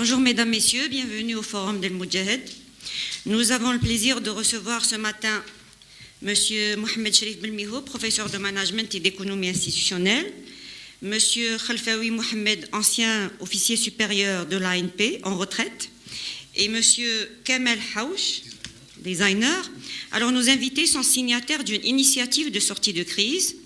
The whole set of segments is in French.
Bonjour mesdames, messieurs, bienvenue au Forum d'El Moudjahid. Nous avons le plaisir de recevoir ce matin Monsieur Mohamed Cherif Belmiho, professeur de management et d'économie institutionnelle, Monsieur Khalfaoui Mohamed, ancien officier supérieur de l'ANP en retraite, et Monsieur Kamel Haouch, designer. Alors nos invités sont signataires d'une initiative de sortie de crise.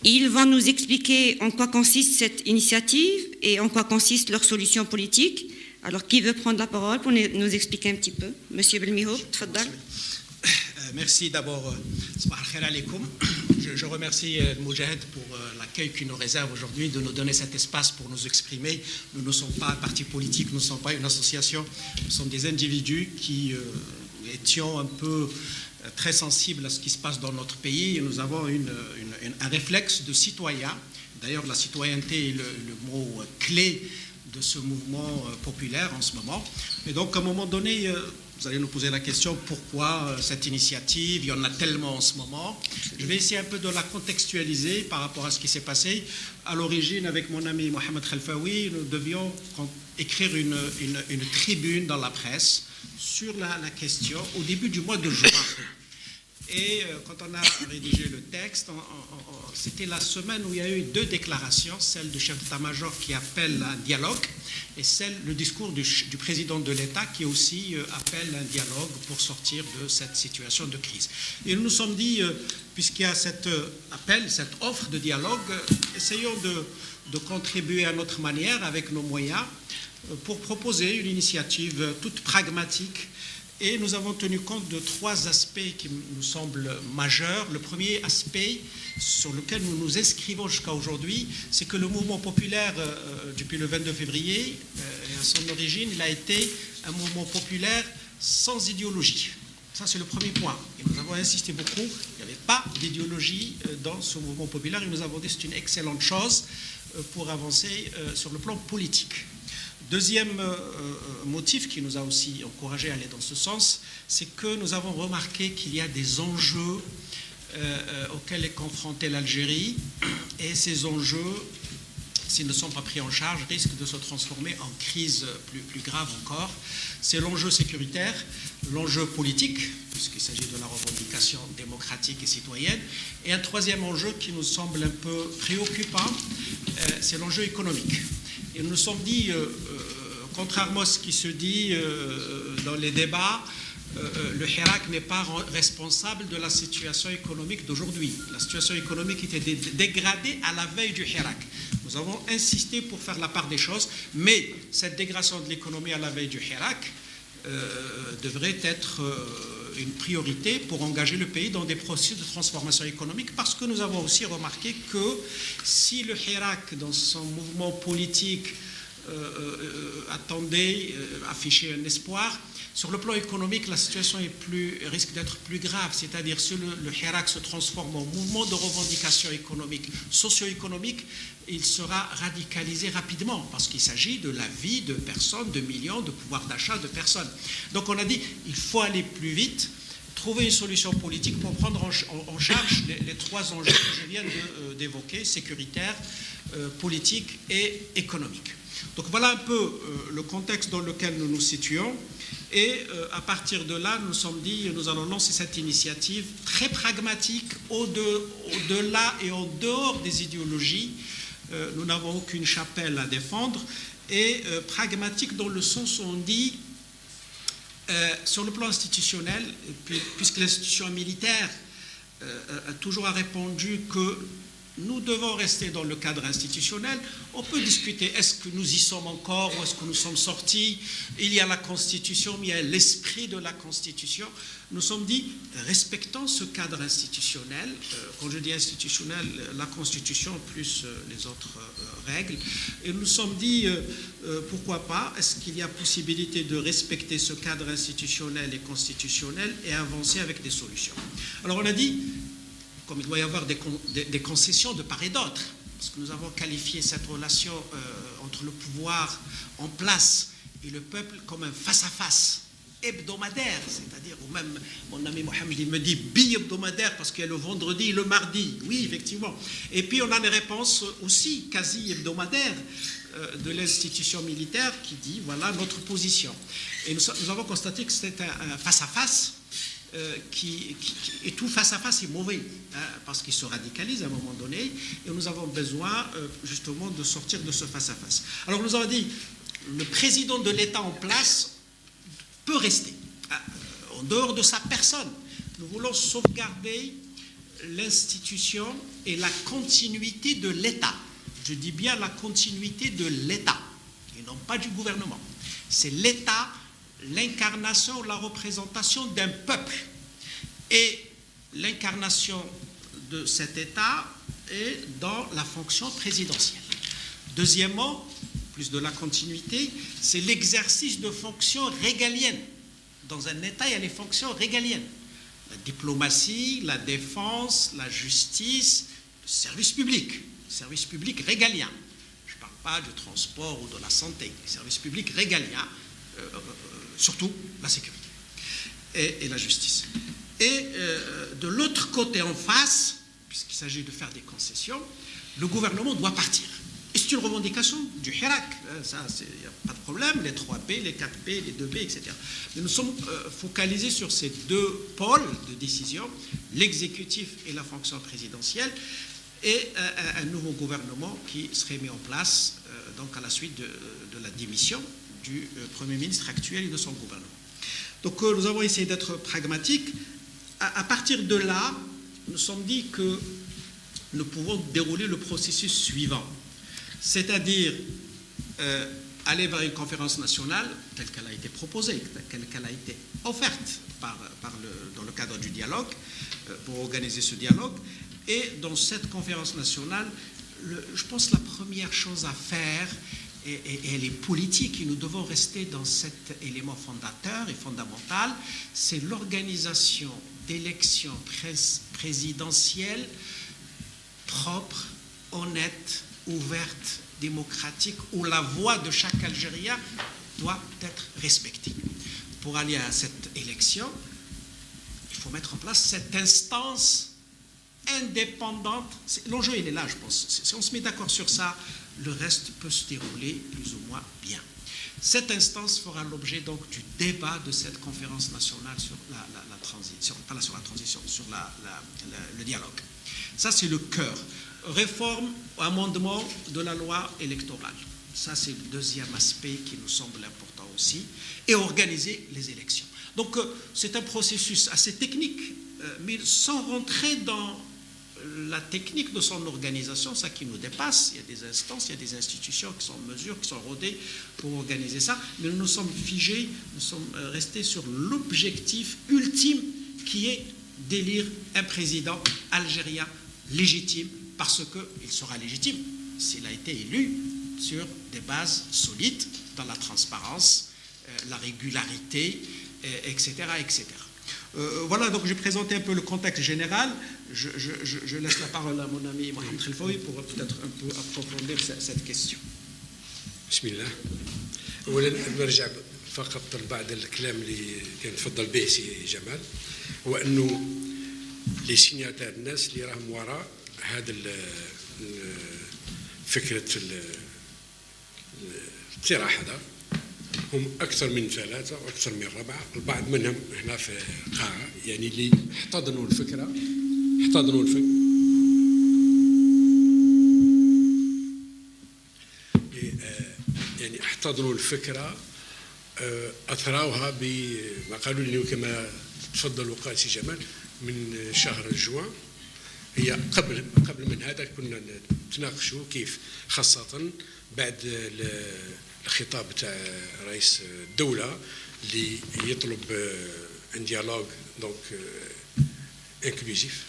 Ils vont nous expliquer en quoi consiste cette initiative et en quoi consiste leur solution politique. Alors, qui veut prendre la parole pour nous expliquer un petit peu? Monsieur Belmiho, tfaddal. Merci d'abord. Je remercie Moudjahid pour l'accueil qu'il nous réserve aujourd'hui, de nous donner cet espace pour nous exprimer. Nous ne sommes pas un parti politique, nous ne sommes pas une association, nous sommes des individus qui étions un peu très sensibles à ce qui se passe dans notre pays et nous avons un réflexe de citoyen. D'ailleurs, la citoyenneté est le mot clé de ce mouvement populaire en ce moment. Et donc, à un moment donné, vous allez nous poser la question pourquoi cette initiative, il y en a tellement en ce moment. Je vais essayer un peu de la contextualiser par rapport à ce qui s'est passé. À l'origine, avec mon ami Mohamed Khalfaoui, nous devions écrire une tribune dans la presse sur la question au début du mois de juin. Et quand on a rédigé le texte, c'était la semaine où il y a eu deux déclarations, celle du chef d'état-major qui appelle à un dialogue et le discours du président de l'État qui aussi appelle à un dialogue pour sortir de cette situation de crise. Et nous nous sommes dit, puisqu'il y a cet appel, cette offre de dialogue, essayons de contribuer à notre manière, avec nos moyens, pour proposer une initiative toute pragmatique. Et nous avons tenu compte de trois aspects qui nous semblent majeurs. Le premier aspect sur lequel nous nous inscrivons jusqu'à aujourd'hui, c'est que le mouvement populaire, depuis le 22 février, à son origine, il a été un mouvement populaire sans idéologie. Ça, c'est le premier point. Et nous avons insisté beaucoup. Il n'y avait pas d'idéologie dans ce mouvement populaire. Et nous avons dit que c'est une excellente chose pour avancer sur le plan politique. Deuxième motif qui nous a aussi encouragé à aller dans ce sens, c'est que nous avons remarqué qu'il y a des enjeux auxquels est confrontée l'Algérie et ces enjeux, s'ils ne sont pas pris en charge, risquent de se transformer en crise plus grave encore. C'est l'enjeu sécuritaire, l'enjeu politique, puisqu'il s'agit de la revendication démocratique et citoyenne, et un troisième enjeu qui nous semble un peu préoccupant, c'est l'enjeu économique. Et nous nous sommes dit, contrairement à ce qui se dit dans les débats, le Hirak n'est pas responsable de la situation économique d'aujourd'hui. La situation économique était dégradée à la veille du Hirak. Nous avons insisté pour faire la part des choses, mais cette dégradation de l'économie à la veille du Hirak devrait être une priorité pour engager le pays dans des processus de transformation économique, parce que nous avons aussi remarqué que si le Hirak, dans son mouvement politique, affichait un espoir, sur le plan économique, la situation risque d'être plus grave, c'est-à-dire si le Hirak se transforme en mouvement de revendication économique, socio-économique, il sera radicalisé rapidement, parce qu'il s'agit de la vie de personnes, de millions, de pouvoir d'achat de personnes. Donc on a dit, il faut aller plus vite, trouver une solution politique pour prendre en charge les trois enjeux que je viens d'évoquer, sécuritaire, politique et économique. Donc voilà un peu le contexte dans lequel nous nous situons. Et à partir de là, nous nous sommes dit, nous allons lancer cette initiative très pragmatique, au-delà et en dehors des idéologies. Nous n'avons aucune chapelle à défendre. Et pragmatique dans le sens où on dit, sur le plan institutionnel, puisque l'institution militaire toujours a répondu que nous devons rester dans le cadre institutionnel. On peut discuter, est-ce que nous y sommes encore ou est-ce que nous sommes sortis? Il y a la Constitution, mais il y a l'esprit de la Constitution. Nous sommes dit, respectons ce cadre institutionnel. Quand je dis institutionnel, la Constitution plus les autres règles. Et nous sommes dit, pourquoi pas? Est-ce qu'il y a possibilité de respecter ce cadre institutionnel et constitutionnel et avancer avec des solutions? Alors on a dit, comme il doit y avoir des concessions de part et d'autre, parce que nous avons qualifié cette relation entre le pouvoir en place et le peuple comme un face-à-face hebdomadaire, c'est-à-dire, ou même mon ami Mohamed, il me dit bi-hebdomadaire parce qu'il y a le vendredi et le mardi, oui, effectivement. Et puis on a des réponses aussi quasi hebdomadaires de l'institution militaire qui dit voilà notre position. Et nous avons constaté que c'était un face-à-face et tout face-à-face est mauvais, hein, parce qu'il se radicalise à un moment donné, et nous avons besoin justement de sortir de ce face-à-face. Alors nous avons dit, le président de l'État en place peut rester, en dehors de sa personne. Nous voulons sauvegarder l'institution et la continuité de l'État. Je dis bien la continuité de l'État, et non pas du gouvernement. C'est l'État, l'incarnation, la représentation d'un peuple. Et l'incarnation de cet État est dans la fonction présidentielle. Deuxièmement, plus de la continuité, c'est l'exercice de fonctions régaliennes. Dans un État, il y a les fonctions régaliennes. La diplomatie, la défense, la justice, le service public régalien. Je ne parle pas du transport ou de la santé, le service public régalien, surtout la sécurité et la justice. Et de l'autre côté en face, puisqu'il s'agit de faire des concessions, le gouvernement doit partir. Et c'est une revendication du Hirak, ça, il n'y a pas de problème, les 3P, les 4P, les 2P, etc. Mais nous sommes focalisés sur ces deux pôles de décision, l'exécutif et la fonction présidentielle, et un nouveau gouvernement qui serait mis en place donc à la suite de la démission du Premier ministre actuel et de son gouvernement. Donc nous avons essayé d'être pragmatiques. À partir de là, nous nous sommes dit que nous pouvons dérouler le processus suivant, c'est-à-dire aller vers une conférence nationale telle qu'elle a été proposée, telle qu'elle a été offerte dans le cadre du dialogue, pour organiser ce dialogue. Et dans cette conférence nationale, je pense que la première chose à faire, et elle est politique, et nous devons rester dans cet élément fondateur et fondamental, c'est l'organisation d'élections présidentielles propres, honnêtes, ouvertes, démocratiques, où la voix de chaque Algérien doit être respectée. Pour aller à cette élection, il faut mettre en place cette instance indépendante. L'enjeu, il est là, je pense. Si on se met d'accord sur ça, le reste peut se dérouler plus ou moins bien. Cette instance fera l'objet donc du débat de cette conférence nationale sur la transition, pas sur la transition, sur le dialogue. Ça, c'est le cœur. Réforme ou amendement de la loi électorale. Ça, c'est le deuxième aspect qui nous semble important aussi. Et organiser les élections. Donc, c'est un processus assez technique, mais sans rentrer dans la technique de son organisation, ça qui nous dépasse. Il y a des instances, il y a des institutions qui sont en mesure, qui sont rodées pour organiser ça. Mais nous nous sommes figés, nous sommes restés sur l'objectif ultime qui est d'élire un président algérien légitime, parce qu'il sera légitime s'il a été élu sur des bases solides dans la transparence, la régularité, etc., etc. Voilà, donc j'ai présenté un peu le contexte général. Je laisse la parole à mon ami Mohamed Khelfaoui pour peut-être un peu approfondir cette question. Bismillah. أولا نرجع فقط بعد الكلام اللي كان تفضل به سي جمال، هو أنه لي سيناتير الناس اللي راهم وراء هذا فكرة الاقتراح هذا هم أكثر من 3 وأكثر من 4. البعض منهم هنا في قاعة يعني اللي احتضنوا الفكرة يعني احتضنوا الفكرة، أثراوها بما قالوا لي كما تفضل وقال سي جمال من شهر جوان. هي قبل من هذا كنا نتناقشوا كيف، خاصة بعد الخطاب تاع رئيس الدولة اللي يطلب ان ديالوغ دونك انكلوزيف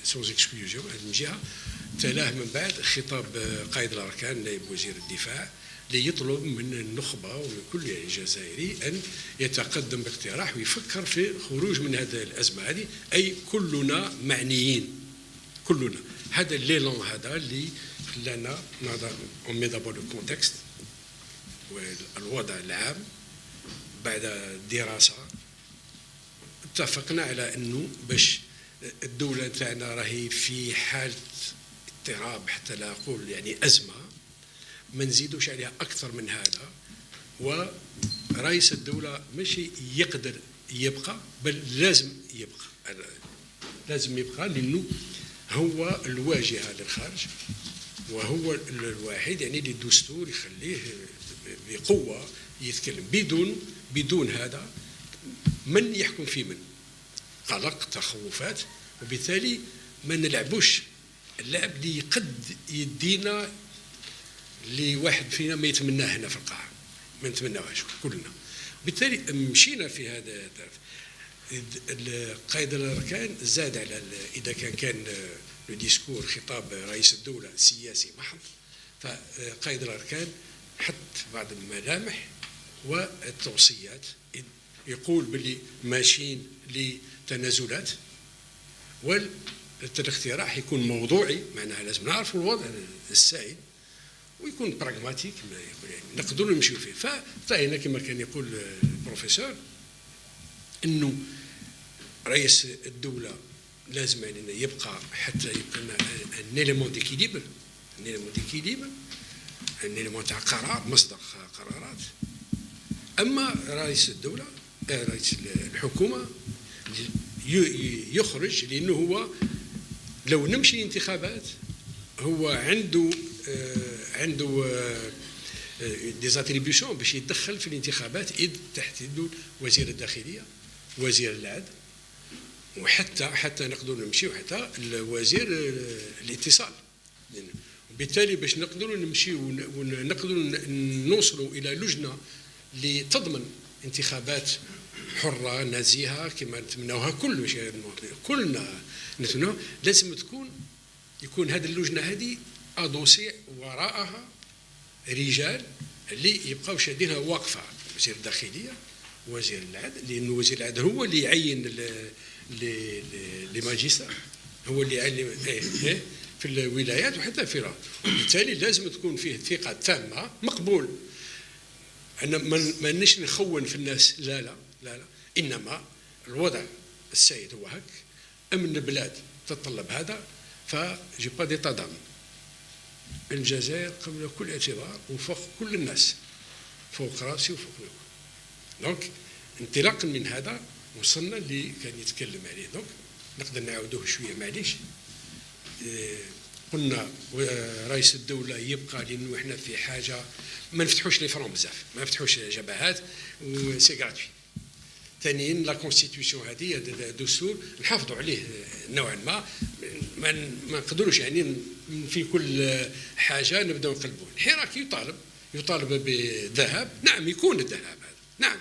سونز اكسكلوزيون. هذه من جهة تلاه من بعد خطاب قائد الأركان نائب وزير الدفاع اللي يطلب من النخبة ومن كل جزائري أن يتقدم باقتراح ويفكر في خروج من هذه الأزمة هذه، أي كلنا معنيين، كلنا. هذا الليلون هذا اللي خلانا اون مي دابور لو كونتكست والوضع العام. بعد دراسة اتفقنا على أنه باش الدولة تاعنا راهي في حالة اضطراب حتى لا أقول يعني أزمة، ما نزيدوش عليها اكثر من هذا. ورئيس الدوله ماشي يقدر يبقى، بل لازم يبقى، لازم يبقى، لانه هو الواجهه للخارج، وهو الواحد يعني اللي الدستور يخليه بقوه يتكلم. بدون هذا من يحكم في من؟ قلق، تخوفات، وبالتالي ما نلعبوش اللعب اللي قد يدينا لواحد فينا ما يتمناه هنا في القاعه، ما نتمناوهاش كلنا. بالتالي مشينا في هذا الطرف. قائد الاركان زاد على اذا كان لو ديسكور خطاب رئيس الدوله سياسي محض، فقائد الاركان حط بعض الملامح والتوصيات، يقول باللي ماشيين لتنازلات، والاقتراح يكون موضوعي، معناها لازم نعرفوا الوضع السائد ويكون براغماتيك، يعني نقدروا نمشيو فيه. فانتهينا كما كان يقول البروفيسور انه رئيس الدوله لازم يعني يبقى حتى يبقى ان إليمون ديكيليبر، ان إليمون تاع قرار، مصدر قرارات. اما رئيس الدوله، رئيس الحكومه يخرج، لانه هو لو نمشي انتخابات هو عنده ديزاتريبيوشن باش يتدخل في الانتخابات، تحت يده وزير الداخليه، وزير العدل، وحتى نقدروا نمشيو حتى وزير الاتصال. بالتالي باش نقدروا نمشيو ونقدروا نوصلوا الى لجنه اللي تضمن انتخابات حره نزيهه كما نتمناوها كلنا نتمناوها، لازم يكون هذه اللجنه هذه ادوسي وراءها رجال اللي يبقاو شادينها واقفه، وزير الداخليه، وزير العدل، لانه وزير العدل هو اللي يعين لي ماجستير، هو اللي يعين في الولايات وحتى في الرئاسة. وبالتالي لازم تكون فيه ثقه تامه، مقبول. انا ما نش نخون في الناس، لا لا لا لا، انما الوضع السائد هو هك، امن البلاد تتطلب هذا، فجي با ديتا دام. الجزائر قبل كل اعتبار وفوق كل الناس، فوق راسي وفوق لكم. دونك انطلاقا من هذا وصلنا اللي كان يتكلم عليه. دونك نقدر نعاودوه شويه، معليش. قلنا رئيس الدوله يبقى، لانه احنا في حاجه ما نفتحوش لي فرون بزاف، ما نفتحوش جبهات، وسي غراتوي. ثانيا لا كونستيتيوسيون هذه الدستور نحافظوا عليه نوعا ما نقدروش يعني في كل حاجه نبداو نقلبوه. الحراك يطالب بالذهاب، نعم يكون الذهاب هذا، نعم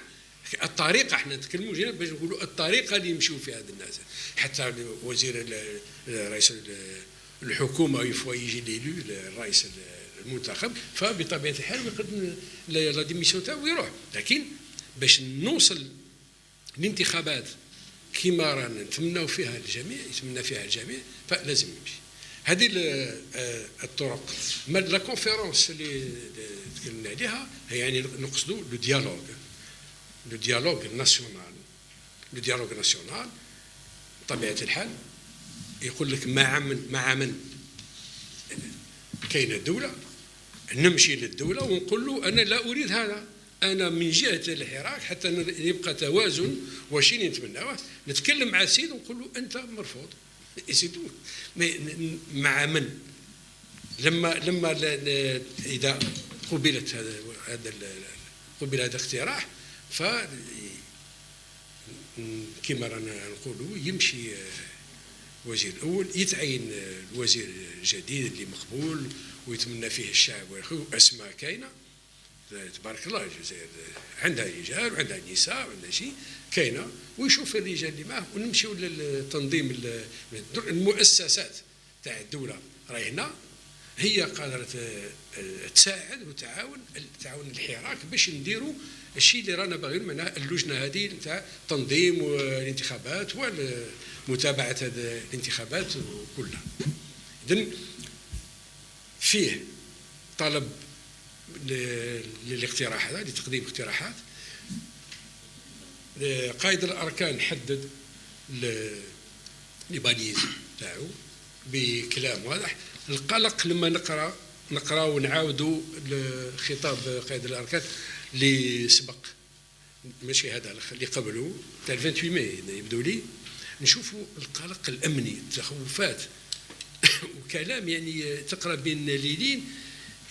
الطريقه، احنا نتكلموا هنا باش نقولوا الطريقه اللي يمشوا فيها هذا الناس. حتى وزير رئيس الحكومه يفوا يجي ليلو الرئيس المنتخب، فبطبيعه الحال يقدم لا ديميسيون تاعو ويروح. لكن باش نوصل الانتخابات كما رانا نتمناو فيها الجميع، يتمنى فيها الجميع، فلازم يمشي. هذه الطرق. ما لا كونفيرونس اللي تكلمنا عليها هي يعني نقصدوا لو ديالوج ناسيونال. بطبيعه الحال يقول لك مع من كاينه الدوله، نمشي للدوله ونقول له انا لا اريد هذا، انا من جهه الحراك حتى يبقى توازن وشي نتمناوه، نتكلم مع السيد ونقول له انت مرفوض. مع من؟ لما اذا قبلت قبل هذا الاقتراح، ف كما رانا نقولوا يمشي وزير الاول، يتعين الوزير الجديد اللي مقبول ويتمنى فيه الشعب واسماء كاينه تبارك الله. الجزائر عندها رجال وعندها نساء وعندها شيء كاينه، ويشوف الرجال اللي معه، ونمشيو للتنظيم. المؤسسات تاع الدوله راهي هنا، هي قادره تساعد وتعاون الحراك باش نديروا الشيء اللي رانا باغيين، معناها اللجنه هذه تاع تنظيم الانتخابات ومتابعه هذه الانتخابات كلها. اذن فيه طلب للاقتراحات، لتقديم اقتراحات. قائد الاركان حدد لي باليز تاعو بكلام واضح. القلق لما نقرا نقراو ونعاودوا خطاب قائد الاركان اللي سبق، ماشي هذا اللي قبله تاع 28 ماي يبدو لي، نشوفوا القلق الامني، التخوفات وكلام يعني تقرا بين ليلين،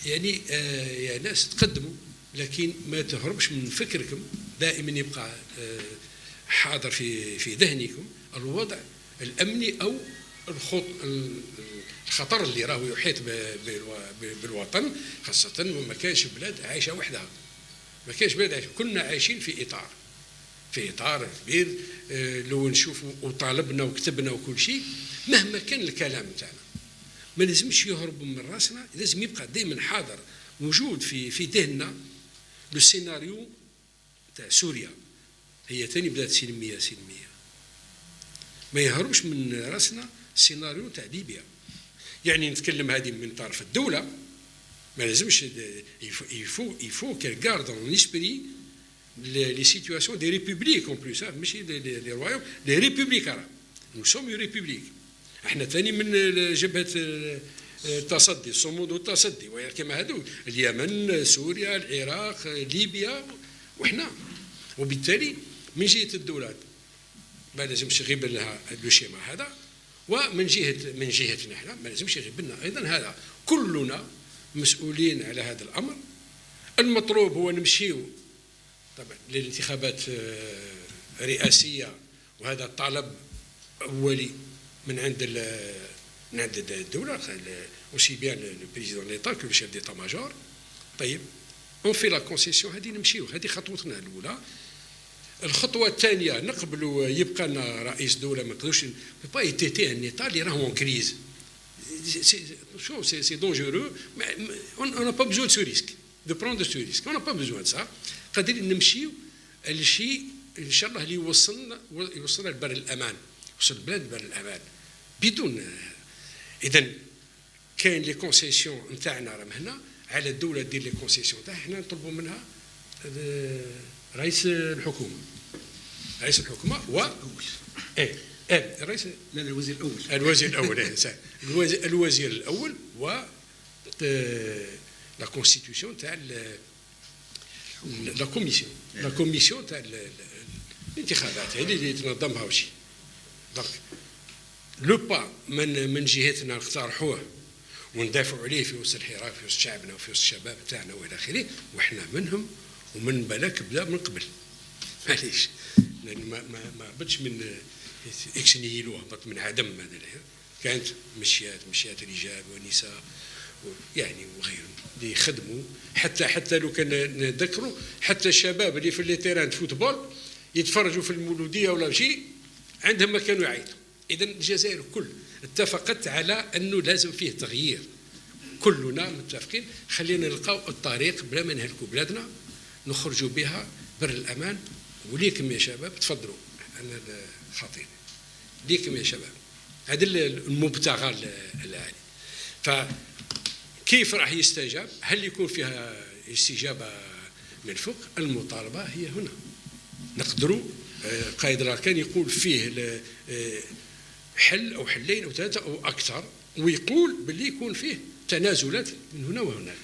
يعني يا ناس تقدموا، لكن ما تهربش من فكركم، دائما يبقى حاضر في ذهنكم الوضع الامني او الخطر اللي راهو يحيط بالوطن، خاصه وما كانش بلاد عايشه وحدها، ما كانش بلاد عايشه، كنا عايشين في اطار كبير. لو نشوفوا وطالبنا وكتبنا وكل شيء، مهما كان الكلام تاعنا ما لازمش يهرب من راسنا، لازم يبقى دائما حاضر موجود في ذهننا. لو سيناريو تاع سوريا هي ثاني بلاد سلميه، ما يهربش من راسنا السيناريو تاع ليبيا. يعني نتكلم هذه من طرف الدوله، ما لازمش يفو كان غارد اون اسبري les situations des républiques en plus, ماشي les royaumes, les républiques arabes. Nous sommes une république. احنا ثاني من جبهه التصدي، الصمود والتصدي، كما هذو اليمن، سوريا، العراق، ليبيا، وحنا. وبالتالي من جهه الدولات ما لازمش يغيب لها لو شيما هذا، ومن جهتنا احنا ما لازمش يغيب لنا ايضا هذا. كلنا مسؤولين على هذا الامر. المطلوب هو نمشيو طبعا للانتخابات رئاسيه، وهذا طلب اولي من عند الدوله، aussi bien le président de l'État que le chef d'état-major. طيب اون في لا كونسيسيون، هذه نمشيو، هذه خطوتنا الاولى. الخطوه الثانيه نقبلوا يبقى لنا رئيس دوله، ما نقدروش با يتيتي ان ايطا اللي راهو اون كريز. سي دونجورو، اون نا با بزون سو ريسك دو بروندر سو ريسك، اون نا با بزون سا. قادرين نمشيو لشيء ان شاء الله اللي يوصلنا لبر الامان، يوصل البلاد لبر الامان بدون. اذا كاين لي كونسيسيون نتاعنا راهم هنا، على الدوله دير لي كونسيسيون تاعها، حنا نطلبوا منها رئيس الحكومه و الرئيس، لا الوزير الاول و لا كونستيتيوشن تاع لا كوميسيون تاع الانتخابات، هذه اللي تنظمها وشي. دونك لو با من جهتنا نقترحوه وندافعوا عليه في وسط الحراك، في وسط شعبنا وفي وسط الشباب تاعنا والى اخره، وحنا منهم ومن بالك بدا من قبل، معليش، لان ما هبطش من اكس نيلو، هبط من عدم. هذا كانت مشيات رجال ونساء يعني وغيرهم اللي يخدموا، حتى لو كان نذكروا حتى الشباب اللي في لي تيران فوتبول يتفرجوا في المولوديه ولا شيء، عندهم ما كانوا يعيطوا. اذا الجزائر كل اتفقت على انه لازم فيه تغيير، كلنا متفقين. خلينا نلقاو الطريق بلا ما نهلكوا بلادنا، نخرجوا بها بر الامان. وليكم يا شباب تفضلوا، انا خطير ليكم يا شباب، هذا المبتغى العالي. فكيف راح يستجاب؟ هل يكون فيها استجابه من فوق؟ المطالبه هي هنا. نقدروا قائد الاركان يقول فيه حل او حلين او ثلاثه او اكثر، ويقول باللي يكون فيه تنازلات من هنا وهناك.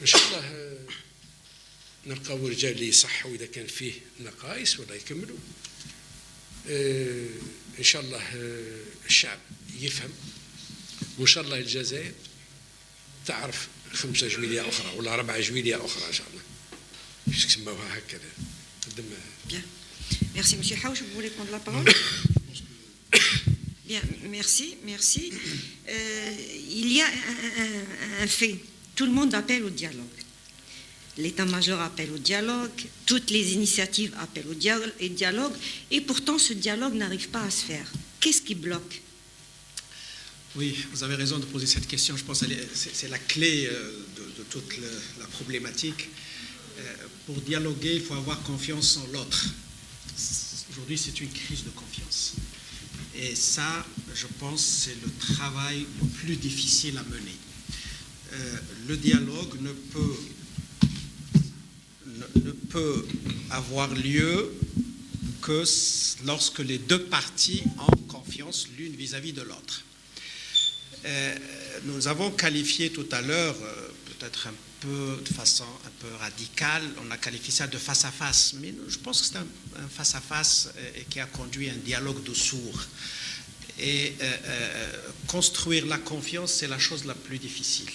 ان شاء الله نلقاو رجال اللي يصحوا اذا كان فيه نقائص ولا يكملوا. ان شاء الله الشعب يفهم، وان شاء الله الجزائر تعرف 5 جويلية اخرى ولا 4 جويلية اخرى ان شاء الله، باش تسموها هكذا. Bien. Merci, Monsieur Haouch. Vous voulez prendre la parole? Bien, merci. Il y a un fait. Tout le monde appelle au dialogue. L'état-major appelle au dialogue. Toutes les initiatives appellent au dialogue. Et pourtant, ce dialogue n'arrive pas à se faire. Qu'est-ce qui bloque? Oui, vous avez raison de poser cette question. Je pense que c'est la clé de toute la problématique. Pour dialoguer, il faut avoir confiance en l'autre. Aujourd'hui, c'est une crise de confiance. Et ça, je pense, c'est le travail le plus difficile à mener. Le dialogue ne peut avoir lieu que lorsque les deux parties ont confiance l'une vis-à-vis de l'autre. Nous avons qualifié tout à l'heure, peut-être un peu de façon un peu radicale, on a qualifié ça de face-à-face, mais je pense que c'est un face-à-face qui a conduit à un dialogue de sourds. Et construire la confiance, c'est la chose la plus difficile.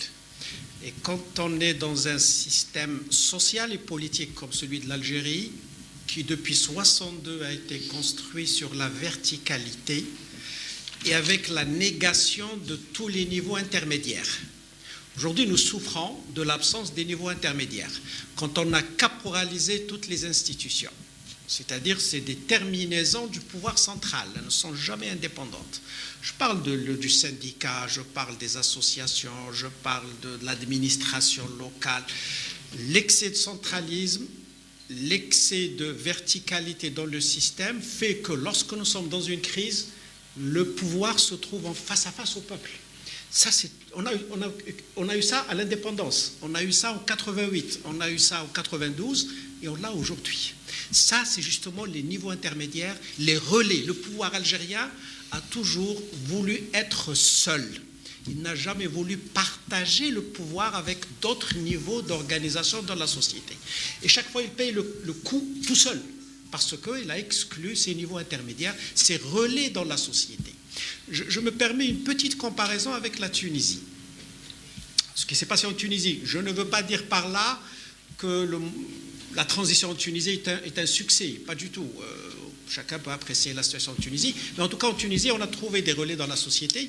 Et quand on est dans un système social et politique comme celui de l'Algérie, qui depuis 1962 a été construit sur la verticalité et avec la négation de tous les niveaux intermédiaires. Aujourd'hui, nous souffrons de l'absence des niveaux intermédiaires. Quand on a caporalisé toutes les institutions, c'est-à-dire c'est des terminaisons du pouvoir central, elles ne sont jamais indépendantes. Je parle du syndicat, je parle des associations, je parle de l'administration locale. L'excès de centralisme, l'excès de verticalité dans le système fait que lorsque nous sommes dans une crise, le pouvoir se trouve en face à face au peuple. Ça, on a eu ça à l'indépendance, on a eu ça en 88, on a eu ça en 92 et on l'a aujourd'hui. Ça, c'est justement les niveaux intermédiaires, les relais. Le pouvoir algérien a toujours voulu être seul. Il n'a jamais voulu partager le pouvoir avec d'autres niveaux d'organisation dans la société. Et chaque fois, il paye le coût tout seul, parce qu'il a exclu ces niveaux intermédiaires, ces relais dans la société. Je me permets une petite comparaison avec la Tunisie. Ce qui s'est passé en Tunisie, je ne veux pas dire par là que la transition en Tunisie est un succès, pas du tout. Chacun peut apprécier la situation en Tunisie, mais en tout cas en Tunisie, on a trouvé des relais dans la société.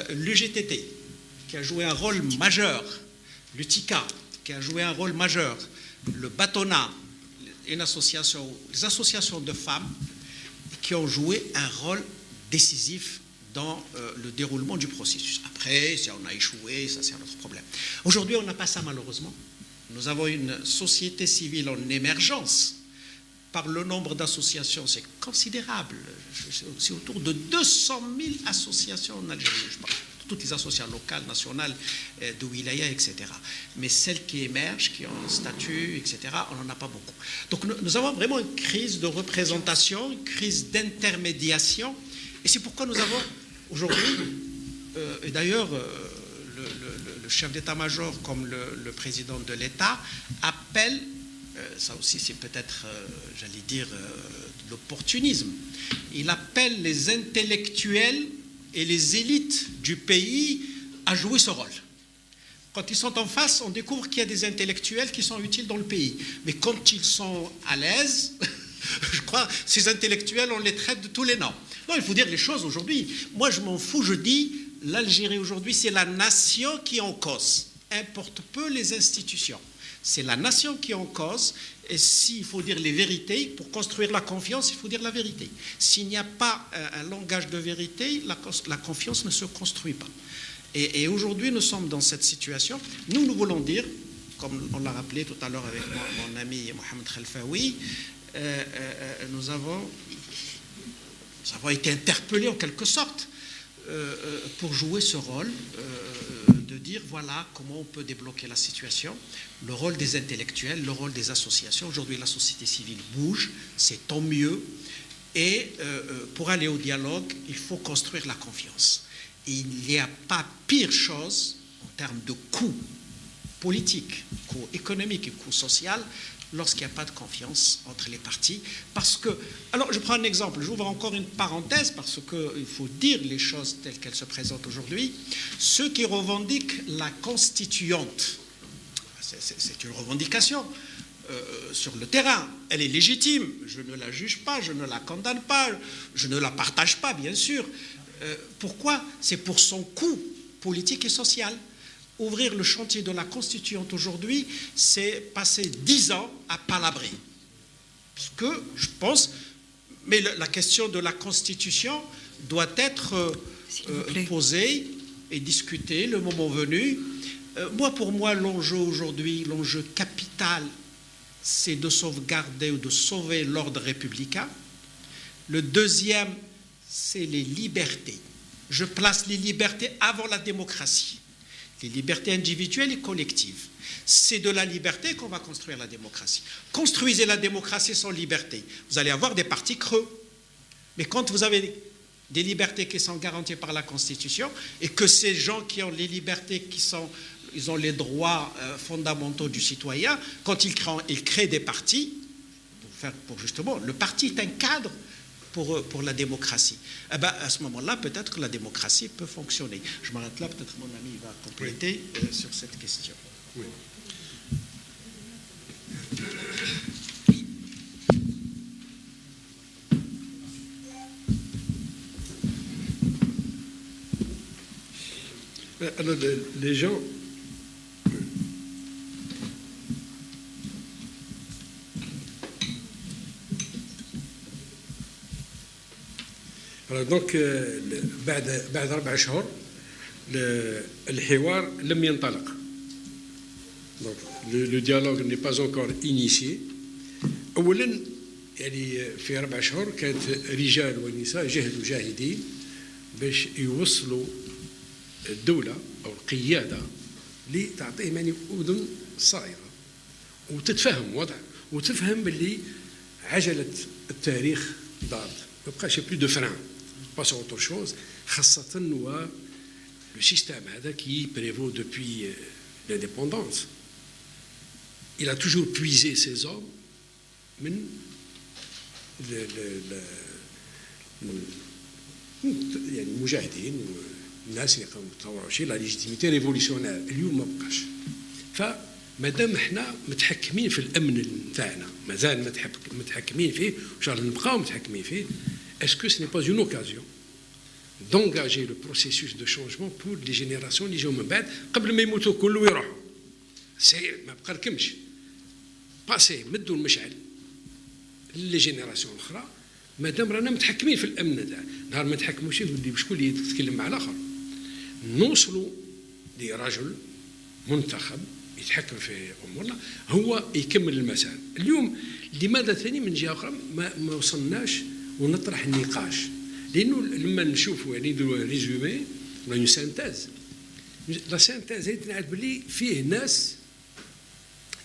L'UGTT, qui a joué un rôle majeur, l'UTICA, qui a joué un rôle majeur, le Batona, les associations de femmes qui ont joué un rôle décisif dans le déroulement du processus. Après, si on a échoué, ça c'est un autre problème. Aujourd'hui, on n'a pas ça malheureusement. Nous avons une société civile en émergence. Par le nombre d'associations, c'est considérable. C'est autour de 200 000 associations en Algérie. Je parle de toutes les associations locales, nationales, de wilaya, etc. Mais celles qui émergent, qui ont un statut, etc., on n'en a pas beaucoup. Donc nous avons vraiment une crise de représentation, une crise d'intermédiation. Et c'est pourquoi nous avons aujourd'hui, et d'ailleurs, le chef d'état-major, comme le président de l'État, appelle, ça aussi c'est peut-être, j'allais dire, l'opportunisme, il appelle les intellectuels et les élites du pays à jouer ce rôle. Quand ils sont en face, on découvre qu'il y a des intellectuels qui sont utiles dans le pays. Mais quand ils sont à l'aise, je crois, ces intellectuels, on les traite de tous les noms. Non, il faut dire les choses aujourd'hui. Moi, je m'en fous, je dis, l'Algérie aujourd'hui, c'est la nation qui est en cause. Importe peu les institutions. C'est la nation qui est en cause. Et s'il faut dire les vérités, pour construire la confiance, il faut dire la vérité. S'il n'y a pas un langage de vérité, la confiance ne se construit pas. Et aujourd'hui, nous sommes dans cette situation. Nous voulons dire, comme on l'a rappelé tout à l'heure avec mon ami Mohamed Khalfaoui, nous avons été interpellés en quelque sorte pour jouer ce rôle de dire voilà comment on peut débloquer la situation, le rôle des intellectuels, le rôle des associations. Aujourd'hui, la société civile bouge, c'est tant mieux. Et pour aller au dialogue, il faut construire la confiance. Et il n'y a pas pire chose en termes de coût politique, coût économique et coût social lorsqu'il n'y a pas de confiance entre les parties. Parce que, alors je prends un exemple, j'ouvre encore une parenthèse parce qu'il faut dire les choses telles qu'elles se présentent aujourd'hui. Ceux qui revendiquent la constituante, c'est une revendication sur le terrain, elle est légitime, je ne la juge pas, je ne la condamne pas, je ne la partage pas bien sûr. Pourquoi? C'est pour son coût politique et social. Ouvrir le chantier de la constituante aujourd'hui, c'est passer 10 ans à palabrer. Parce que, je pense, mais la question de la constitution doit être posée et discutée le moment venu. Pour moi, l'enjeu aujourd'hui, l'enjeu capital, c'est de sauvegarder ou de sauver l'ordre républicain. Le deuxième, c'est les libertés. Je place les libertés avant la démocratie. Les libertés individuelles et collectives. C'est de la liberté qu'on va construire la démocratie. Construisez la démocratie sans liberté. Vous allez avoir des partis creux. Mais quand vous avez des libertés qui sont garanties par la Constitution, et que ces gens qui ont les libertés ils ont les droits fondamentaux du citoyen, quand ils créent des partis, pour justement, le parti est un cadre pour la démocratie. Eh ben, à ce moment-là, peut-être que la démocratie peut fonctionner. Je m'arrête là, peut-être mon ami va compléter sur cette question. Oui. Alors, les gens... دونك بعد 4 أشهر الحوار لم ينطلق. دونك لو ديالوغ ني با انكور انيسيي. اولا يعني في 4 أشهر كانت رجال ونساء جهدوا جاهدين باش يوصلوا الدوله او القياده لتعطيهم يعني اذن صائغه وتتفهم وضع وتفهم باللي عجله التاريخ ضارت. ما بقاش بلو دو فران باس اوتر شوز، خاصه و لو سيستيم هذا كي بريفو دوبوي لانديبوندونس. il a toujours puisé ses hommes من يعني المجاهدين والناس اللي قاموا بالثوره شي لا ليجيتيميتي ريفوليسيونير. اليوم ما بقاش. فمادام احنا متحكمين في الامن نتاعنا، مازال متحكمين فيه وان شاء الله نبقاو متحكمين فيه. Est-ce que ce n'est pas une occasion d'engager le processus de changement pour les générations اللي جاو من بعد قبل ما يموتوا كله ويروحوا؟ سي ما بقى لكمش باسي مدوا المشعل لي جينيراسيون الاخرى. مادام رانا متحكمين في الامن تاع نهار ما نتحكموش شكون اللي يتكلم مع الاخر. نوصلوا لرجل منتخب يتحكم في امورنا هو يكمل المسار. اليوم لماذا ثاني من جهه اخرى ما وصلناش ونطرح النقاش؟ لانه لما نشوفوا يعني ريزومي ولا سانتاز، لا سانتاز هي تنعرف باللي فيه ناس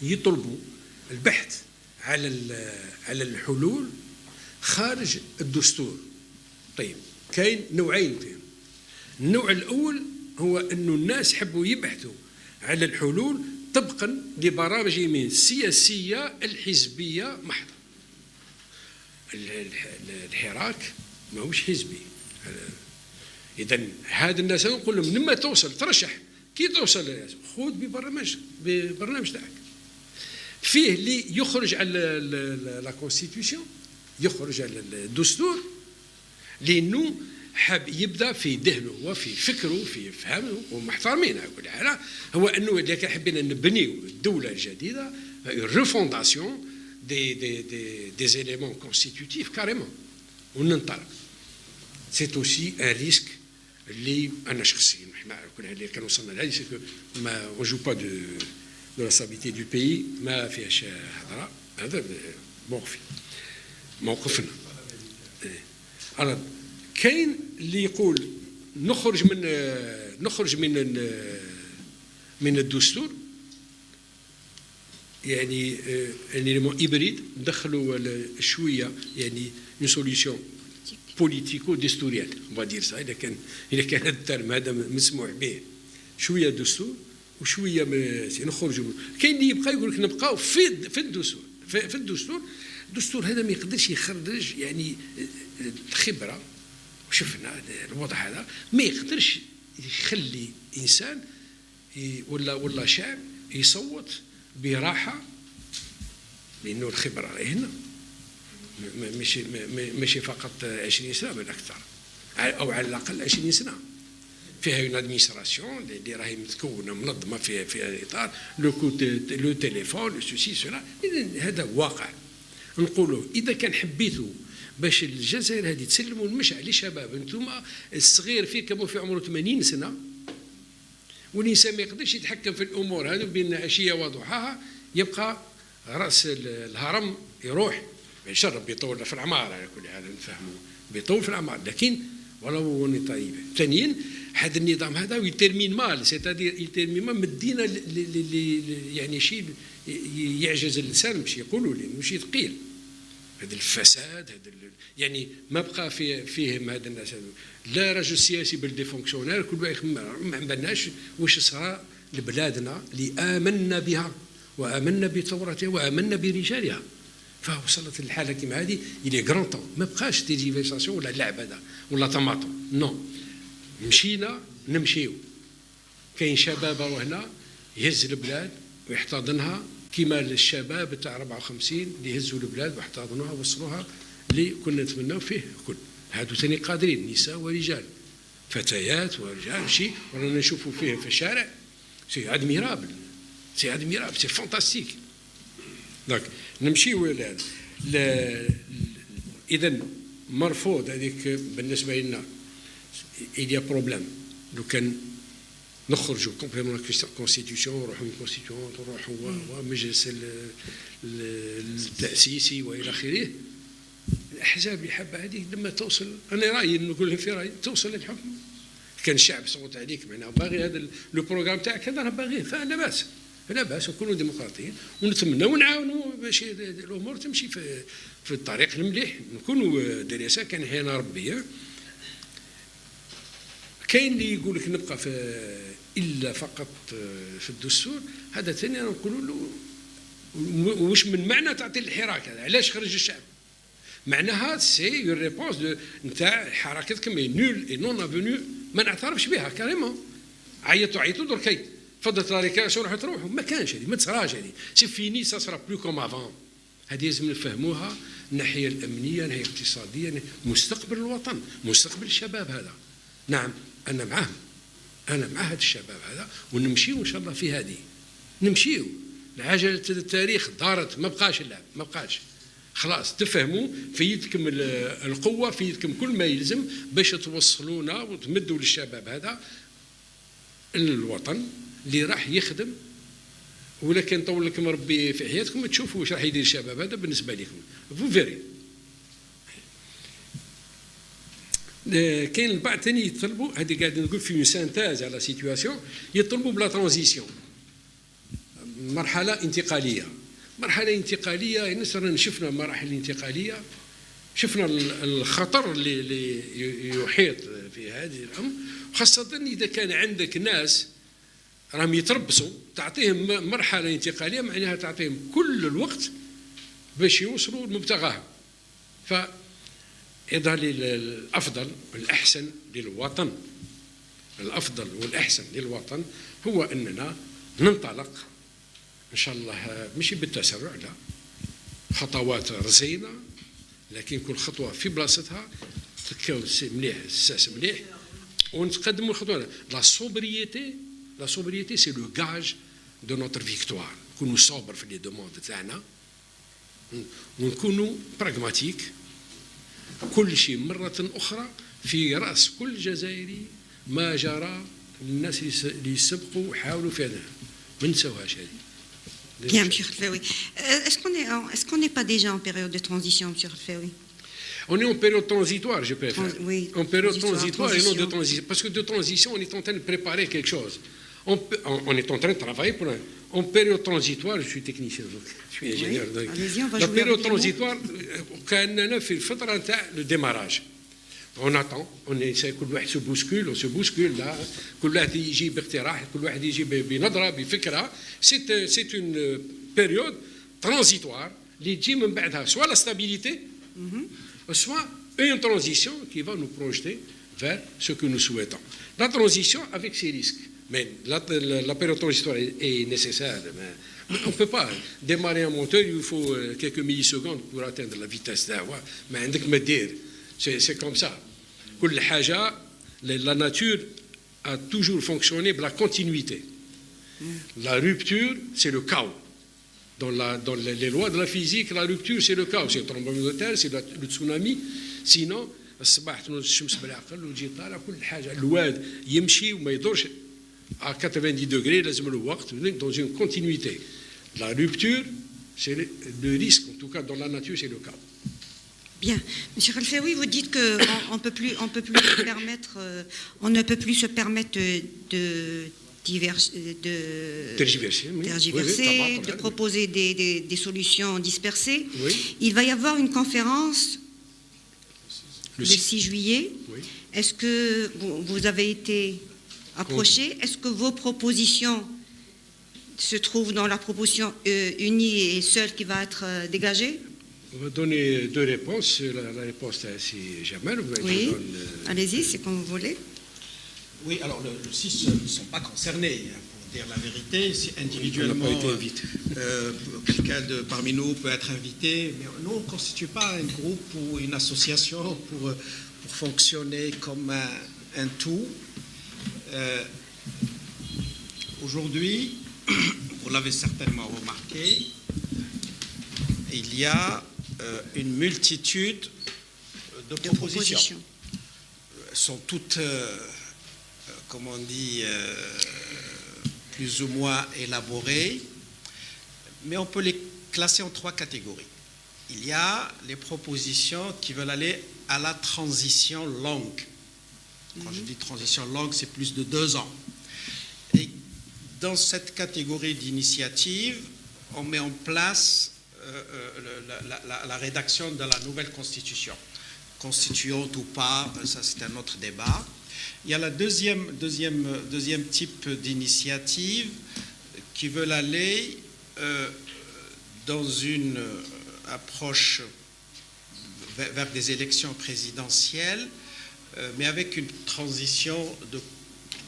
يطلبوا البحث على الحلول خارج الدستور. طيب كاين نوعين فيهم. النوع الاول هو انه الناس حبوا يبحثوا على الحلول طبقا لبرامجهم السياسيه الحزبيه محضه. الحراك ماهوش حزبي. اذا هاد الناس نقول لهم لما توصل ترشح، كي توصل خذ ببرنامج تاعك. فيه اللي يخرج على لا كونستيتيوشن، يخرج على الدستور، لانه حاب يبدا في ذهنه وفي فكره في فهمه ومحترمين على كل حال. هو انه اذا كان حبينا نبنيو الدوله الجديده ريفونداسيون des éléments constitutifs carrément وننطلق. C'est aussi un risque اللي انا شخصيا احنا على كل حال اللي كان وصلنا لهذه سكو ما on joue pas de la stabilité du pays، ما فيهاش هضره. هذا موقفنا. كاين اللي يقول نخرج من الدستور، يعني ليمون هيبريد، ندخلوا شويه يعني اون سوليسيون بوليتيكو دستوريال اون فادير سا. اذا كان هذا الترم هذا مسموح به، شويه دستور وشويه نخرجوا. كاين اللي يبقى يقول لك نبقاو في الدستور. في الدستور هذا ما يقدرش يخرج يعني الخبره. وشفنا الوضع هذا ما يقدرش يخلي انسان ولا شعب يصوت براحه، لانه الخبره راهي هنا ماشي فقط 20 سنه بل اكثر، او على الاقل 20 سنه. فيها اون ادمينستراسيون اللي راهي متكونه منظمه في اطار لو تليفون سوسي سولا. اذا هذا واقع. نقولوا اذا كان حبيتوا باش الجزائر هذه تسلموا المشعل للشباب، انتم الصغير فيكم في عمره 80 سنه والانسان ما يقدرش يتحكم في الامور هذه بين عشيه وضحاها، يبقى راس الهرم يروح. يشرب بيطول في العمار على كل حال نفهموا بيطول في العمار، لكن ولو اني طيبه. ثانيا هذا النظام هذا يترمين مال، سيتادير يترمين مال مدينا يعني شيء يعجز اللسان باش يقولوا لي ماشي ثقيل. هذا الفساد يعني ما بقى فيهم هذا الناس لا رجل سياسي بل دي فونكسيونير كل واحد ما عملناش واش صرا لبلادنا اللي آمنا بها وآمنا بثورتها وآمنا برجالها. فوصلت الحاله كيما هذه الى غران طون ما بقاش تيجيفيساسيون ولا اللعب هذا ولا طماطم نو مشينا نمشيو. كاين شباب هنا يهز البلاد ويحتضنها كيما الشباب تاع 54 اللي يهزوا البلاد واحتضنوها ووصلوها اللي كنا نتمناو فيه الكل. هادو ثاني قادرين نساء ورجال فتيات ورجال شيء ورانا نشوفوا فيه في الشارع سي ادميرابل سي فانتاستيك. دونك نمشيو لهذا اذا مرفوض هذيك بالنسبه لنا il y a بروبليم. لو كان نخرجوا كومبليمون كونستيتيوشن نروحوا من كونستيتيوشن نروحوا مجلس التاسيسي والى اخره. الاحزاب اللي حابه هذه لما توصل انا رايي نقول لهم في رايي توصل للحكم كان الشعب صوت عليك معناها باغي هذا لو بروغرام تاعك هذا باغيه فلا باس لا باس نكونوا ديمقراطيين ونتمنوا ونعاونوا باش الامور تمشي في الطريق المليح نكونوا دراسه كان حين ربيه. كاين اللي يقول لك نبقى في الا فقط في الدستور هذا ثاني نقولوا له واش من معنى تعطي الحراك هذا علاش خرج الشعب معناها سي اون ريبونس نتاع حركتكم نول اي نون افوني ما نعترفش بها كاريمون. عيطوا دركي فضلت لا ريكاسيون راحوا تروحوا ما كانش هذه ما تصراش هذه سي فيني سا سرا بلو كوم افون. هذه لازم نفهموها الناحيه الامنيه الناحيه الاقتصاديه مستقبل الوطن مستقبل الشباب هذا. نعم انا معهم انا مع هذا الشباب هذا ونمشيو ان شاء الله في هذه نمشيو. العجله التاريخ دارت ما بقاش اللعب ما بقاش خلاص تفهموا في يدكم القوه في يدكم كل ما يلزم باش توصلونا وتمدوا للشباب هذا الوطن اللي راح يخدم. ولا كان طول لكم ربي في حياتكم تشوفوا واش راح يدير الشباب هذا بالنسبه لكم فو فيري. كاين البعض ثاني يطلبوا هذه قاعد نقول في اون سانتاز على سيتواسيون يطلبوا بلا ترانزيسيون مرحله انتقاليه. مرحله انتقاليه نسرا شفنا مراحل انتقاليه شفنا الخطر اللي يحيط في هذه الامر خاصه اذا كان عندك ناس راهم يتربصوا تعطيهم مرحله انتقاليه معناها تعطيهم كل الوقت باش يوصلوا لمبتغاهم. فإذا الافضل والاحسن للوطن الافضل والاحسن للوطن هو اننا ننطلق ان شاء الله ماشي بالتسرع لا خطوات رزينه لكن كل خطوه في بلاصتها تكون مليح الساس مليح ونتقدموا الخطوه. لا سوبريتي سي لو غاج دو نوتر فيكتوار. نكونوا صابر في لي دوموند تاعنا ونكونوا براغماتيك. كل شيء مره اخرى في راس كل جزائري ما جرى للناس اللي سبقوا وحاولوا في هذا ما نساوهاش هذه. Bien, M. Khelfaoui. Est-ce qu'on n'est pas déjà en période de transition, M. Khelfaoui? On est en période transitoire, je préfère. Oui, en période transitoire et non de transition. transition. Parce que de transition, on est en train de préparer quelque chose. On est en train de travailler pour en période transitoire, je suis technicien, donc je suis ingénieur. Oui, allez-y, on va la jouer période avec transitoire, كأننا في الفترة نتاع le démarrage. On attend, on essaie كل واحد on se bouscule là, كل واحد يجي باقتراح, كل واحد يجي بنظرة, بفكرة. C'est une période transitoire اللي تجي من بعدها soit la stabilité, soit une transition qui va nous projeter vers ce que nous souhaitons. La transition avec ses risques. Mais la période transitoire est nécessaire. Mais on ne peut pas démarrer un moteur, il faut quelques millisecondes pour atteindre la vitesse d'avant. Mais c'est comme ça. La nature a toujours fonctionné par la continuité. La rupture, c'est le chaos. Dans les lois de la physique, la rupture, c'est le chaos. C'est le tremblement de terre, c'est le tsunami. Sinon, الصباح تنوض الشمس بالعقل وتجي طالع كل حاجه الواد يمشي وما يدورش à 90 degrés لازم له وقت dans une continuité. La rupture, c'est le risque, en tout cas dans la nature, c'est le cas. Bien. Monsieur Khelfaoui, vous dites qu'on ne peut plus se permettre tergiverser, oui. tergiverser, Oui, de proposer des solutions dispersées. Oui. Il va y avoir une conférence Le le 6 juillet. Oui. Est-ce que vous avez été approché? Est-ce que vos propositions se trouvent dans la proposition unie et seule qui va être dégagée? On va donner deux réponses. La réponse est assez Jamal. Oui, allez-y, c'est comme vous voulez. Oui, alors le 6 ne sont pas concernés, hein, pour dire la vérité. Si individuellement, On n'a pas été invité. quelqu'un parmi nous peut être invité, mais nous, on ne constitue pas un groupe ou une association pour fonctionner comme un tout. Aujourd'hui, vous l'avez certainement remarqué, il y a une multitude de propositions. Elles sont toutes, comme on dit, plus ou moins élaborées, mais on peut les classer en trois catégories. Il y a les propositions qui veulent aller à la transition longue. Quand je dis transition longue, c'est plus de 2 ans. Et dans cette catégorie d'initiative, on met en place la rédaction de la nouvelle constitution. Constituante ou pas, ça c'est un autre débat. Il y a la deuxième type d'initiative qui veulent aller dans une approche vers des élections présidentielles, mais avec une transition de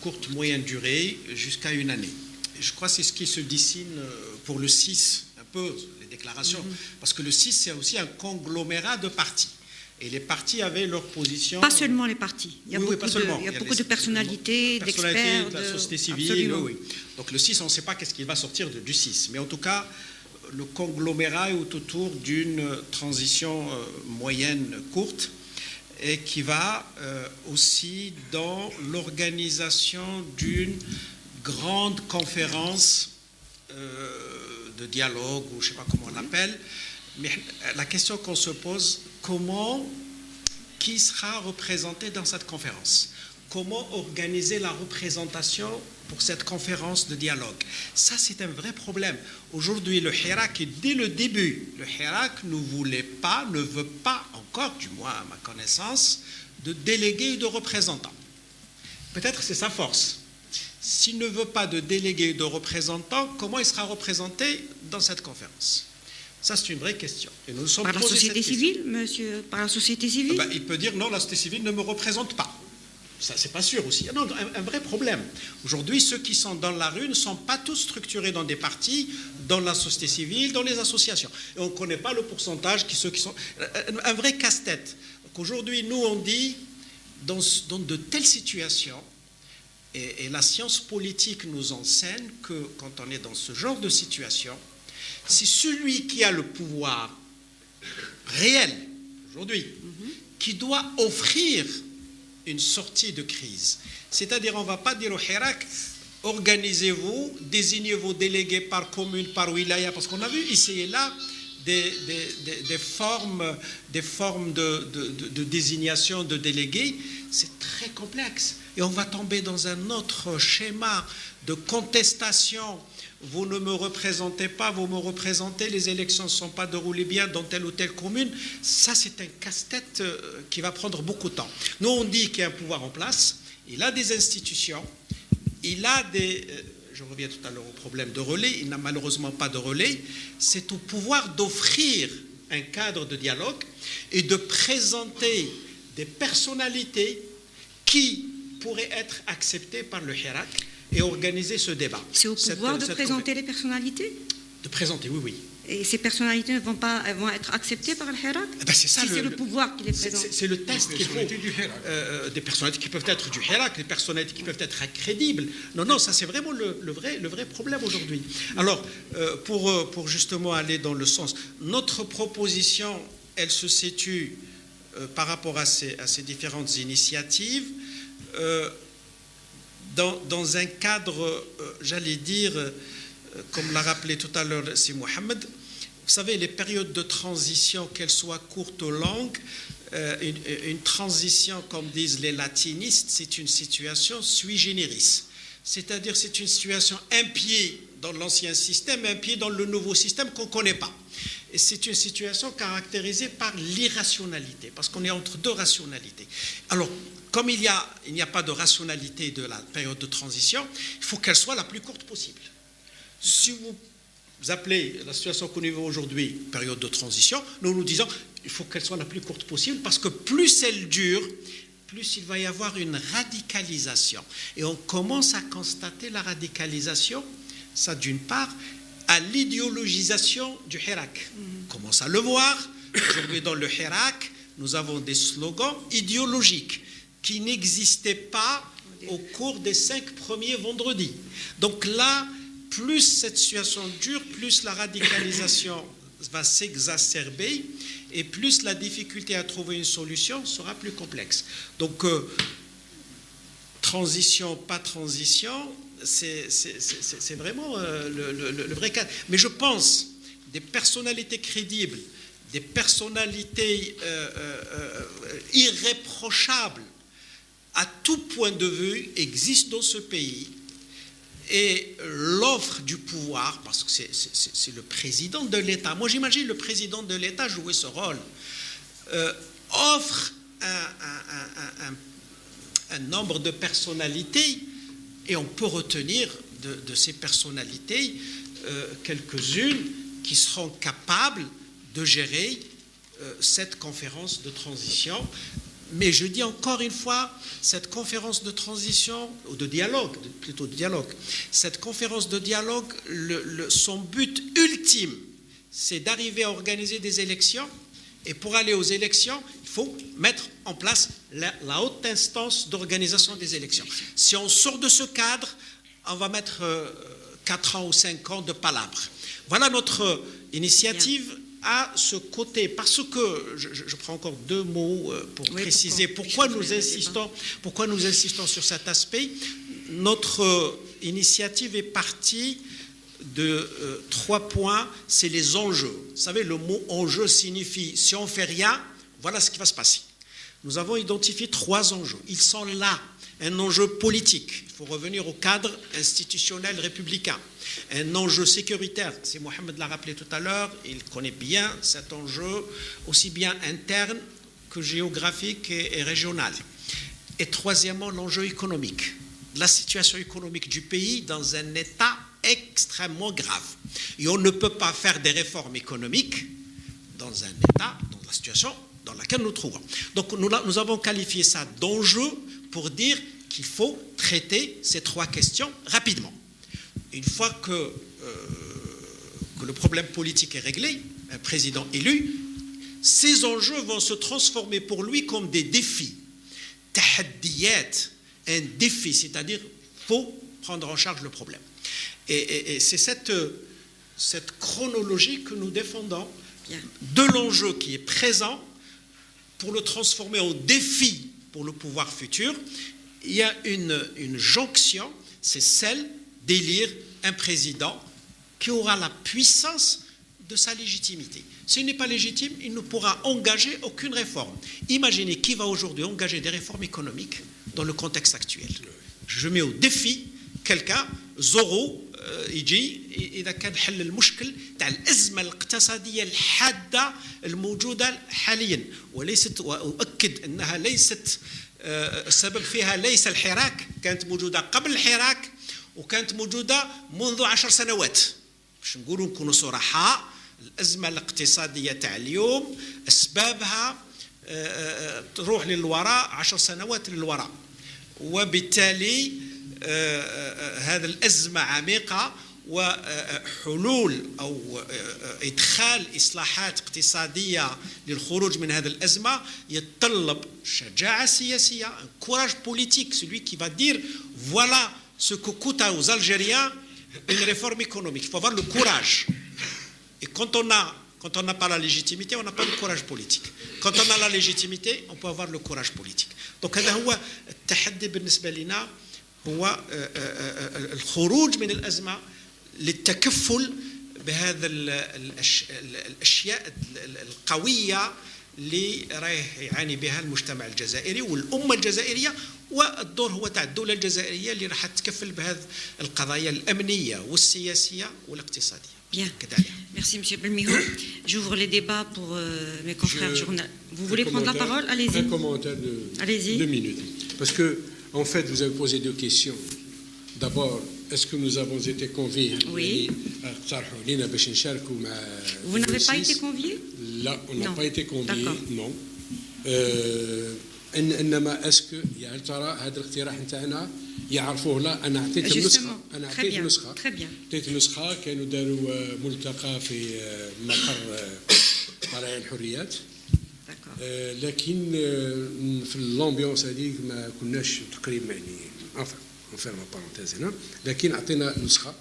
courte moyenne durée jusqu'à 1 année. Et je crois que c'est ce qui se dessine pour le 6, un peu, les déclarations, parce que le 6, c'est aussi un conglomérat de partis. Et les partis avaient leur position. Pas seulement les partis. Il y a oui, beaucoup de personnalités, d'experts, de la société civile. Absolument. Oui. Donc le 6, on ne sait pas qu'est-ce qui va sortir du 6. Mais en tout cas, le conglomérat est autour d'une transition moyenne courte et qui va aussi dans l'organisation d'une grande conférence de dialogue, ou je ne sais pas comment on l'appelle. Mais la question qu'on se pose, qui sera représenté dans cette conférence? Comment organiser la représentation pour cette conférence de dialogue? Ça, c'est un vrai problème. Aujourd'hui, le Hirak, dès le début, le Hirak ne veut pas encore, du moins à ma connaissance, de délégués et de représentants. Peut-être c'est sa force. S'il ne veut pas de délégués et de représentants, comment il sera représenté dans cette conférence? Ça, c'est une vraie question. Et nous sommes par la société civile, monsieur? Par la société civile? Il peut dire non, la société civile ne me représente pas. Ça, c'est pas sûr aussi. Non, un vrai problème. Aujourd'hui, ceux qui sont dans la rue ne sont pas tous structurés dans des partis, dans la société civile, dans les associations. Et on ne connaît pas le pourcentage ceux qui sont... Un vrai casse-tête. Donc aujourd'hui, nous, on dit, dans de telles situations, et la science politique nous enseigne que quand on est dans ce genre de situation, c'est celui qui a le pouvoir réel, aujourd'hui, qui doit offrir une sortie de crise. C'est-à-dire, on ne va pas dire au Hirak, organisez-vous, désignez vos délégués par commune, par wilaya, parce qu'on a vu ici et là des formes de désignation de délégués. C'est très complexe. Et on va tomber dans un autre schéma de contestation. Vous ne me représentez pas, vous me représentez, les élections ne sont pas déroulées bien dans telle ou telle commune. Ça, c'est un casse-tête qui va prendre beaucoup de temps. Nous, on dit qu'il y a un pouvoir en place, il a des institutions, il a des... je reviens tout à l'heure au problème de relais, il n'a malheureusement pas de relais. C'est au pouvoir d'offrir un cadre de dialogue et de présenter des personnalités qui pourraient être acceptées par le Hirak et organiser ce débat. C'est au pouvoir de présenter les personnalités? De présenter, oui. Et ces personnalités elles vont être acceptées par le Hirak? C'est ça, c'est le pouvoir qui les présente. C'est le test qu'il faut. Des personnalités qui peuvent être du Hirak, des personnalités qui peuvent être crédibles. Non, ça c'est vraiment le vrai problème aujourd'hui. Alors, pour justement aller dans le sens, notre proposition, elle se situe par rapport à ces différentes initiatives dans un cadre, j'allais dire, comme l'a rappelé tout à l'heure c'est Mohamed, vous savez, les périodes de transition, qu'elles soient courtes ou longues, une transition, comme disent les latinistes, c'est une situation sui generis. C'est-à-dire c'est une situation, un pied dans l'ancien système, un pied dans le nouveau système qu'on ne connaît pas. Et c'est une situation caractérisée par l'irrationalité, parce qu'on est entre deux rationalités. Alors, comme il n'y a pas de rationalité de la période de transition, il faut qu'elle soit la plus courte possible. Si vous appelez la situation qu'on vit aujourd'hui période de transition, nous disons il faut qu'elle soit la plus courte possible, parce que plus elle dure, plus il va y avoir une radicalisation. Et on commence à constater la radicalisation, ça d'une part, à l'idéologisation du Hirak. On commence à le voir. Aujourd'hui, dans le Hirak, nous avons des slogans idéologiques qui n'existaient pas au cours des 5 premiers vendredis. Donc là, plus cette situation dure, plus la radicalisation va s'exacerber et plus la difficulté à trouver une solution sera plus complexe. Donc, transition, pas transition, c'est vraiment le vrai cas. Mais je pense des personnalités crédibles, des personnalités irréprochables à tout point de vue existent dans ce pays. Et l'offre du pouvoir, parce que c'est le président de l'État, moi j'imagine le président de l'État jouer ce rôle, offre un nombre de personnalités, et on peut retenir de ces personnalités quelques-unes qui seront capables de gérer cette conférence de transition. Mais je dis encore une fois, cette conférence de transition, ou de dialogue, plutôt de dialogue, cette conférence de dialogue, son but ultime, c'est d'arriver à organiser des élections. Et pour aller aux élections, il faut mettre en place la haute instance d'organisation des élections. Si on sort de ce cadre, on va mettre 4 ans ou 5 ans de palabres. Voilà notre initiative à ce côté, parce que, je prends encore 2 mots pour préciser pourquoi nous insistons sur cet aspect. Notre initiative est partie de 3 points, c'est les enjeux. Vous savez, le mot enjeu signifie, si on ne fait rien, voilà ce qui va se passer. Nous avons identifié 3 enjeux. Ils sont là. Un enjeu politique, il faut revenir au cadre institutionnel républicain. Un enjeu sécuritaire, c'est Mohamed l'a rappelé tout à l'heure, il connaît bien cet enjeu, aussi bien interne que géographique et régional. Et troisièmement, l'enjeu économique. La situation économique du pays dans un état extrêmement grave. Et on ne peut pas faire des réformes économiques dans un état, dans la situation dans laquelle nous nous trouvons. Donc nous avons qualifié ça d'enjeu pour dire qu'il faut traiter ces 3 questions rapidement. Une fois que le problème politique est réglé, un président élu, ces enjeux vont se transformer pour lui comme des défis. Tahaddiyat, un défi, c'est-à-dire il faut prendre en charge le problème. Et c'est cette chronologie que nous défendons de l'enjeu qui est présent pour le transformer en défi pour le pouvoir futur. Il y a une jonction, c'est celle d'élire un président qui aura la puissance de sa légitimité. S'il n'est pas légitime, il ne pourra engager aucune réforme. Imaginez qui va aujourd'hui engager des réformes économiques dans le contexte actuel. Je mets au défi quelqu'un, Zorro, يجي إذا كان حل المشكل تاع الأزمة الاقتصادية الحادة الموجودة حاليا وليست وأؤكد أنها ليست السبب فيها ليس الحراك كانت موجودة قبل الحراك وكانت موجودة منذ 10 سنوات باش نكونوا صراحة الأزمة الاقتصادية تاع اليوم أسبابها تروح للوراء 10 سنوات للوراء وبالتالي هذا الأزمة عميقة وحلول أو إدخال إصلاحات اقتصادية للخروج من هذه الأزمة يتطلب شجاعة سياسية un courage politique, celui qui va dire voilà ce que coûte aux Algériens une réforme économique. Il faut avoir le courage. Et quand on n'a pas la légitimité, on n'a pas le courage politique. Quand on a la légitimité, on peut avoir le courage politique. Donc هذا هو التحدي بالنسبة لنا هو الخروج من الأزمة للتكفل بهذا الأشياء القوية اللي رايح يعاني بها المجتمع الجزائري والأمة الجزائرية والدور هو تاع الدولة الجزائرية اللي راح تكفل بهذه القضايا الأمنية والسياسية والاقتصادية. Bien. Merci, M. Belmiho. J'ouvre les débats pour mes confrères journalistes. Vous voulez prendre la parole? Allez-y. Un commentaire de Allez-y. 2 minutes. Parce que, en fait, vous avez posé 2 questions. D'abord, est-ce que nous avons été conviés? Oui. Vous n'avez pas été conviés? Là, on n'a pas été conviés, non. انما اسكو يا ترى هذا الاقتراح نتاعنا يعرفوه؟ لا، انا اعطيت النسخه، اعطيت نسخه كانوا داروا ملتقى في مقر طلائع الحريات، لكن في اللامبيونس هذيك ما كناش تقريبا يعني نفيرم بارونتيز هنا، لكن اعطينا نسخه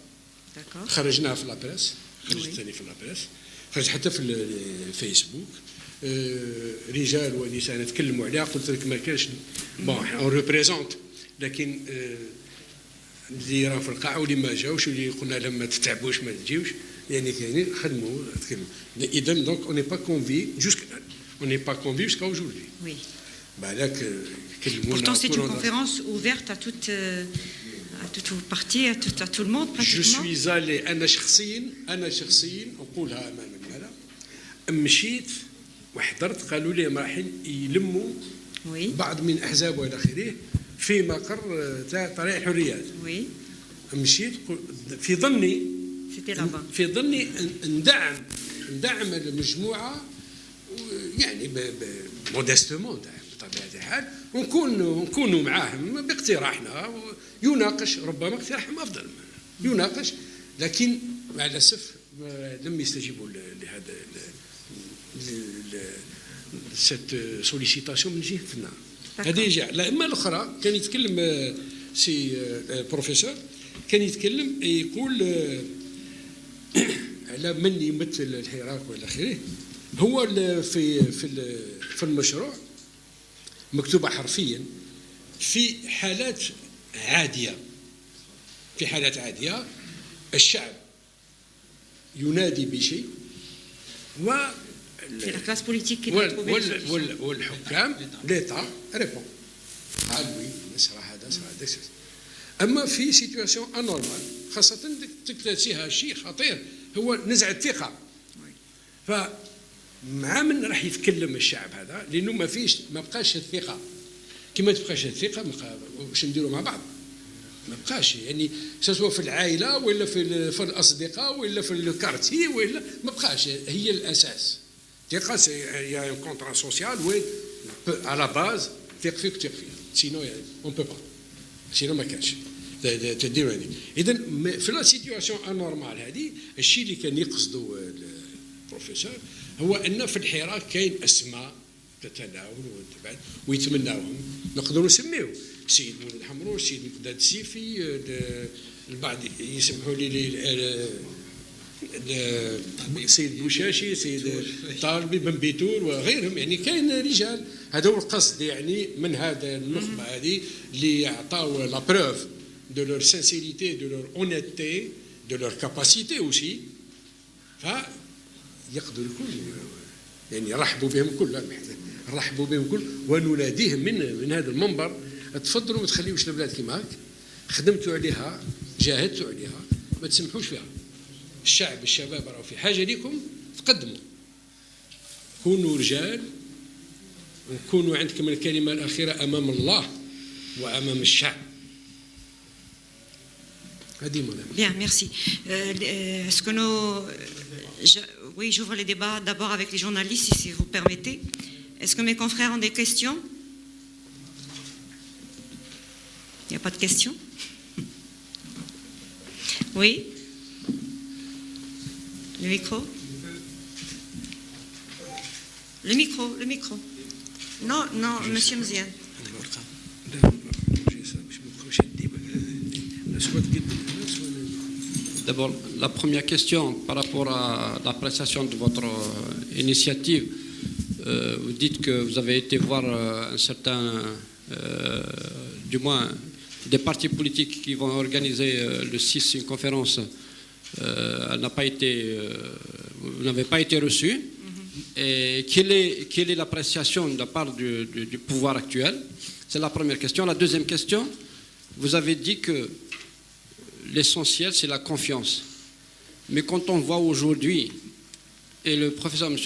خرجناها في لابريس، خرجت ثاني في لابريس، خرجت حتى في الفيسبوك. رجال ونساء نتكلموا عليها، قلت لك ما كانش بون اون ريبريزونت، لكن اللي راه في القاعه واللي ما جاوش واللي قلنا لهم ما تتعبوش ما تجيوش، يعني كاينين خدموا تكلموا. اذا دونك اون ني با كونفي جوسكا اوجوردي. وي بالك كلمونا. Pourtant c'est une conférence ouverte à toutes vos parties, à tout le monde pratiquement. Je suis allé انا شخصيا نقولها امام الملا، مشيت وحضرت، قالوا لي رايحين يلموا بعض من احزاب والى اخره في مقر تاع طلائع الحريات. مشيت في ظني ندعم المجموعه يعني مودستمون بطبيعه الحال، ونكونوا معاهم باقتراحنا، يناقش ربما اقتراحهم افضل يناقش، لكن مع الاسف لم يستجيبوا لهذا cette sollicitation من جهتنا. هذه جاء. لا اما الاخرى كان يتكلم سي بروفيسور، كان يتكلم يقول على من يمثل الحراك والى اخره. هو في المشروع مكتوبه حرفيا في حالات عاديه، الشعب ينادي بشيء والحكام ليتا ريبون قال وي صرا هذا صرا هذا. اما في سيتواسيون انورمال خاصه تكتسيها شيء خطير هو نزع الثقه، فمع من راح يتكلم الشعب هذا لانه ما بقاش الثقه. كما تبقاش الثقه واش نديروا مع بعض؟ ما بقاش، يعني سواء في العائله ولا في الاصدقاء ولا في الكارتي ولا ما بقاش هي الاساس. الثقه هي ان كونترا سوسيال وين على باز ثق فيك ثق فيها، سينو اون بو با، سينو ما كانش تديروا هذه. اذا في لا سيتواسيون انورمال هذه الشيء اللي كان يقصدوا البروفيسور هو ان في الحراك كاين اسماء تتناول ويتمناوهم، نقدروا نسميهم السيد مولد الحمرو، السيد مقداد السيفي، البعض يسمحوا لي السيد بوشاشي، السيد طالبي بن بيتور وغيرهم، يعني كاين رجال. هذا هو القصد يعني من هذا النخبه هذه اللي يعطاو لا بروف دو لور سانسيريتي، دو لور اونيتي، دو لور كاباسيتي اوسي، فيقدروا الكل يعني رحبوا بهم كل ونناديهم من هذا المنبر، تفضلوا ما تخليوش البلاد كيما هاك، خدمتوا عليها جاهدتوا عليها، ما تسمحوش فيها. الشباب راهو في حاجه ليكم، تقدموا، كونوا رجال وكونوا عندكم الكلمه الاخيره امام الله وامام الشعب. هذه مهمه. Bien, merci. Est-ce que oui, j'ouvre les débats d'abord avec les journalistes, si vous permettez. Est-ce que mes confrères ont des questions? Il n'y a pas de questions? Oui? Le micro? Le micro. Non, monsieur Mziane. D'abord, la première question par rapport à l'appréciation de votre initiative. Vous dites que vous avez été voir un certain, du moins, des partis politiques qui vont organiser le 6 une conférence. Elle n'a pas été, vous n'avez pas été reçu. Et quelle est l'appréciation de la part du pouvoir actuel? C'est la première question. La deuxième question, vous avez dit que l'essentiel, c'est la confiance. Mais quand on voit aujourd'hui, et le professeur M.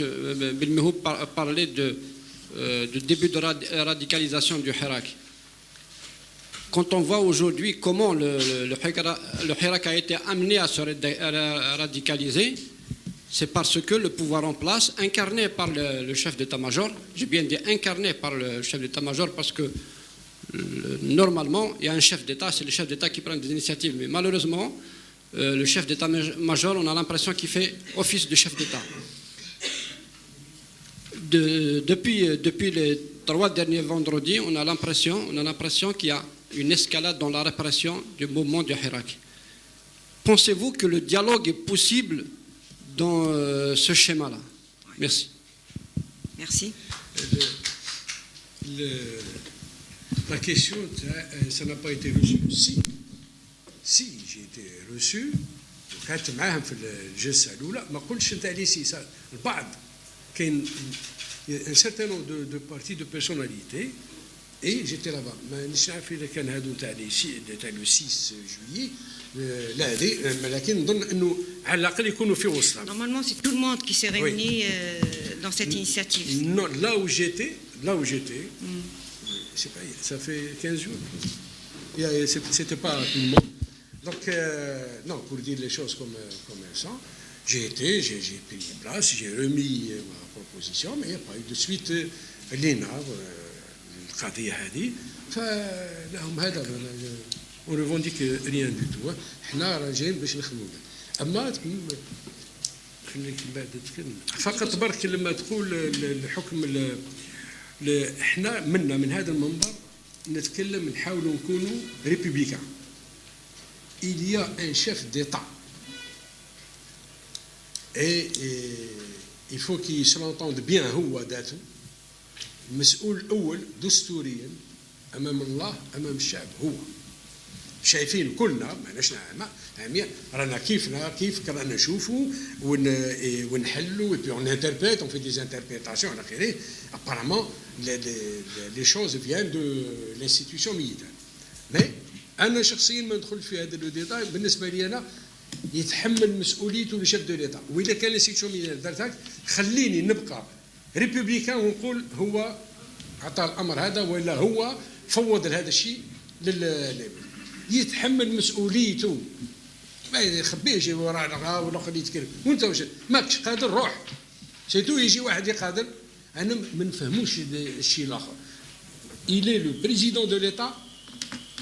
Belmihou parlait de début de radicalisation du Hirak, quand on voit aujourd'hui comment le Hirak a été amené à se radicaliser, c'est parce que le pouvoir en place, incarné par le chef d'état-major, j'ai bien dit incarné par le chef d'état-major parce que normalement, il y a un chef d'État, c'est le chef d'État qui prend des initiatives. Mais malheureusement, le chef d'état-major, on a l'impression qu'il fait office de chef d'État. Depuis les 3 derniers vendredis, on a l'impression qu'il y a une escalade dans la répression du mouvement du Hirak. Pensez-vous que le dialogue est possible dans ce schéma-là? Merci. Merci. La question, ça n'a pas été reçu. Si j'ai été reçu, وكانت معاهم في الجلسه الاولى ما قلتش انت عليه سي البعض كاين un certain nombre de partis de personnalité et j'étais là-bas. ما نش عارف اذا كان هادو تاع لو 6 juillet لا هذه لكن نظن انه على الاقل يكونوا في وسطها. Normalement, c'est tout le monde qui s'est réuni dans cette initiative. Non, là où j'étais, je sais pas, ça fait 15 jours. C'était pas tout le monde. Donc, non, pour dire les choses comme elles sont, j'ai pris place, j'ai remis ma proposition, mais il n'y a pas eu de suite. L'ENA, القضية هذه فلهم هذا on revendique rien du tout. احنا راجعين باش نخدموا. اما خليك بعد تتكلم فقط برك لما تقول الحكم احنا من هذا المنبر نتكلم نحاولوا نكونوا ريبوبليكان. Il y a un chef d'État et il faut qu'il se l'entende bien هو ذاته المسؤول الأول دستوريا أمام الله أمام الشعب هو شايفين كلنا ماناش عامية رانا كيف رانا نشوفوا ونحلوا et puis on interprète on fait des interprétations على آخره apparemment les choses viennent de l'institution militaire mais أنا شخصيا ما ندخل في هذا لو ديتاي بالنسبة لي أنا يتحمل مسؤوليته لشيف دو ليتا وإذا كان الانستيتيوشن ميليتير دارت هكا خليني نبقى ريبوبليكان ونقول هو عطى الأمر هذا ولا هو فوض هذا الشيء يتحمل مسؤوليته ما يخبيش وراء والاخر يتكلم وانت واش ماكش قادر روح سيتو يجي واحد يقادر انا ما نفهموش الشيء الاخر. Il est le président de l'État,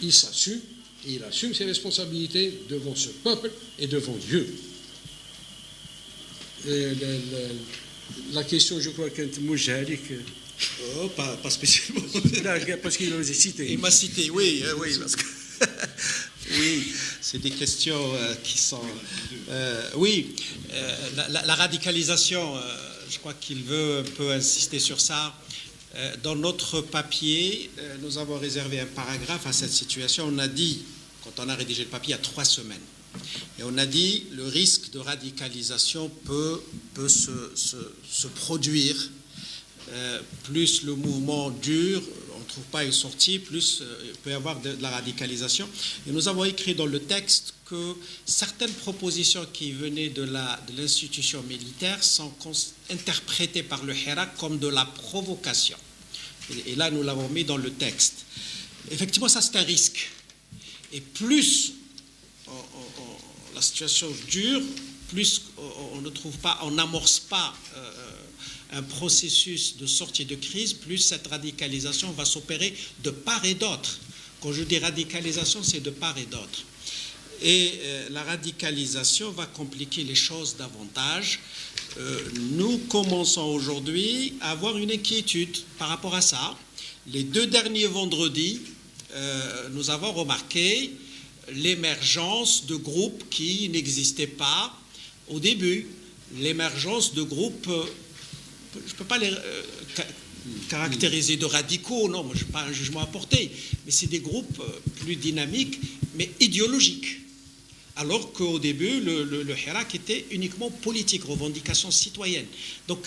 il s'assume et il assume ses responsabilités devant ce peuple et devant Dieu. La question, je crois qu'elle موجهة لك. Oh, pas spécialement. Parce qu'il m'a cité. Il m'a cité, oui, parce que oui, c'est des questions qui sont. Oui, la radicalisation, je crois qu'il veut un peu insister sur ça. Dans notre papier, nous avons réservé un paragraphe à cette situation. On a dit, quand on a rédigé le papier, il y a 3 semaines, et on a dit le risque de radicalisation peut se produire. Plus le mouvement dure, on ne trouve pas une sortie, plus il peut y avoir de la radicalisation. Et nous avons écrit dans le texte que certaines propositions qui venaient de l'institution militaire sont interprétées par le Hirak comme de la provocation. Et là, nous l'avons mis dans le texte. Effectivement, ça c'est un risque. Et plus la situation dure, plus on ne trouve pas, on n'amorce pas un processus de sortie de crise, plus cette radicalisation va s'opérer de part et d'autre. Quand je dis radicalisation, c'est de part et d'autre. Et la radicalisation va compliquer les choses davantage. Nous commençons aujourd'hui à avoir une inquiétude par rapport à ça. Les 2 derniers vendredis, nous avons remarqué l'émergence de groupes qui n'existaient pas au début. L'émergence de groupes... Je ne peux pas les caractériser de radicaux, non, moi je n'ai pas un jugement à porter, mais c'est des groupes plus dynamiques, mais idéologiques. Alors qu'au début, le Hirak était uniquement politique, revendication citoyenne. Donc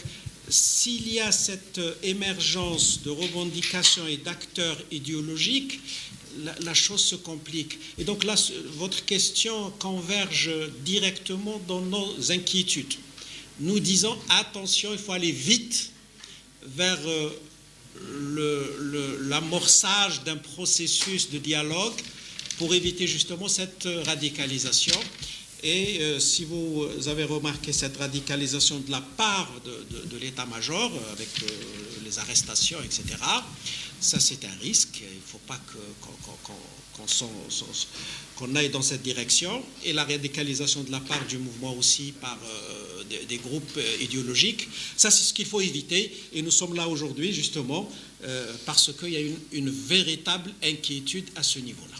s'il y a cette émergence de revendications et d'acteurs idéologiques, la chose se complique. Et donc là, votre question converge directement dans nos inquiétudes. Nous disons, attention, il faut aller vite vers l'amorçage d'un processus de dialogue pour éviter justement cette radicalisation. Et si vous avez remarqué cette radicalisation de la part de l'état-major, avec les arrestations, etc., ça c'est un risque. Il ne faut pas qu'on aille dans cette direction. Et la radicalisation de la part du mouvement aussi par des groupes idéologiques, ça c'est ce qu'il faut éviter. Et nous sommes là aujourd'hui justement parce qu'il y a une véritable inquiétude à ce niveau-là.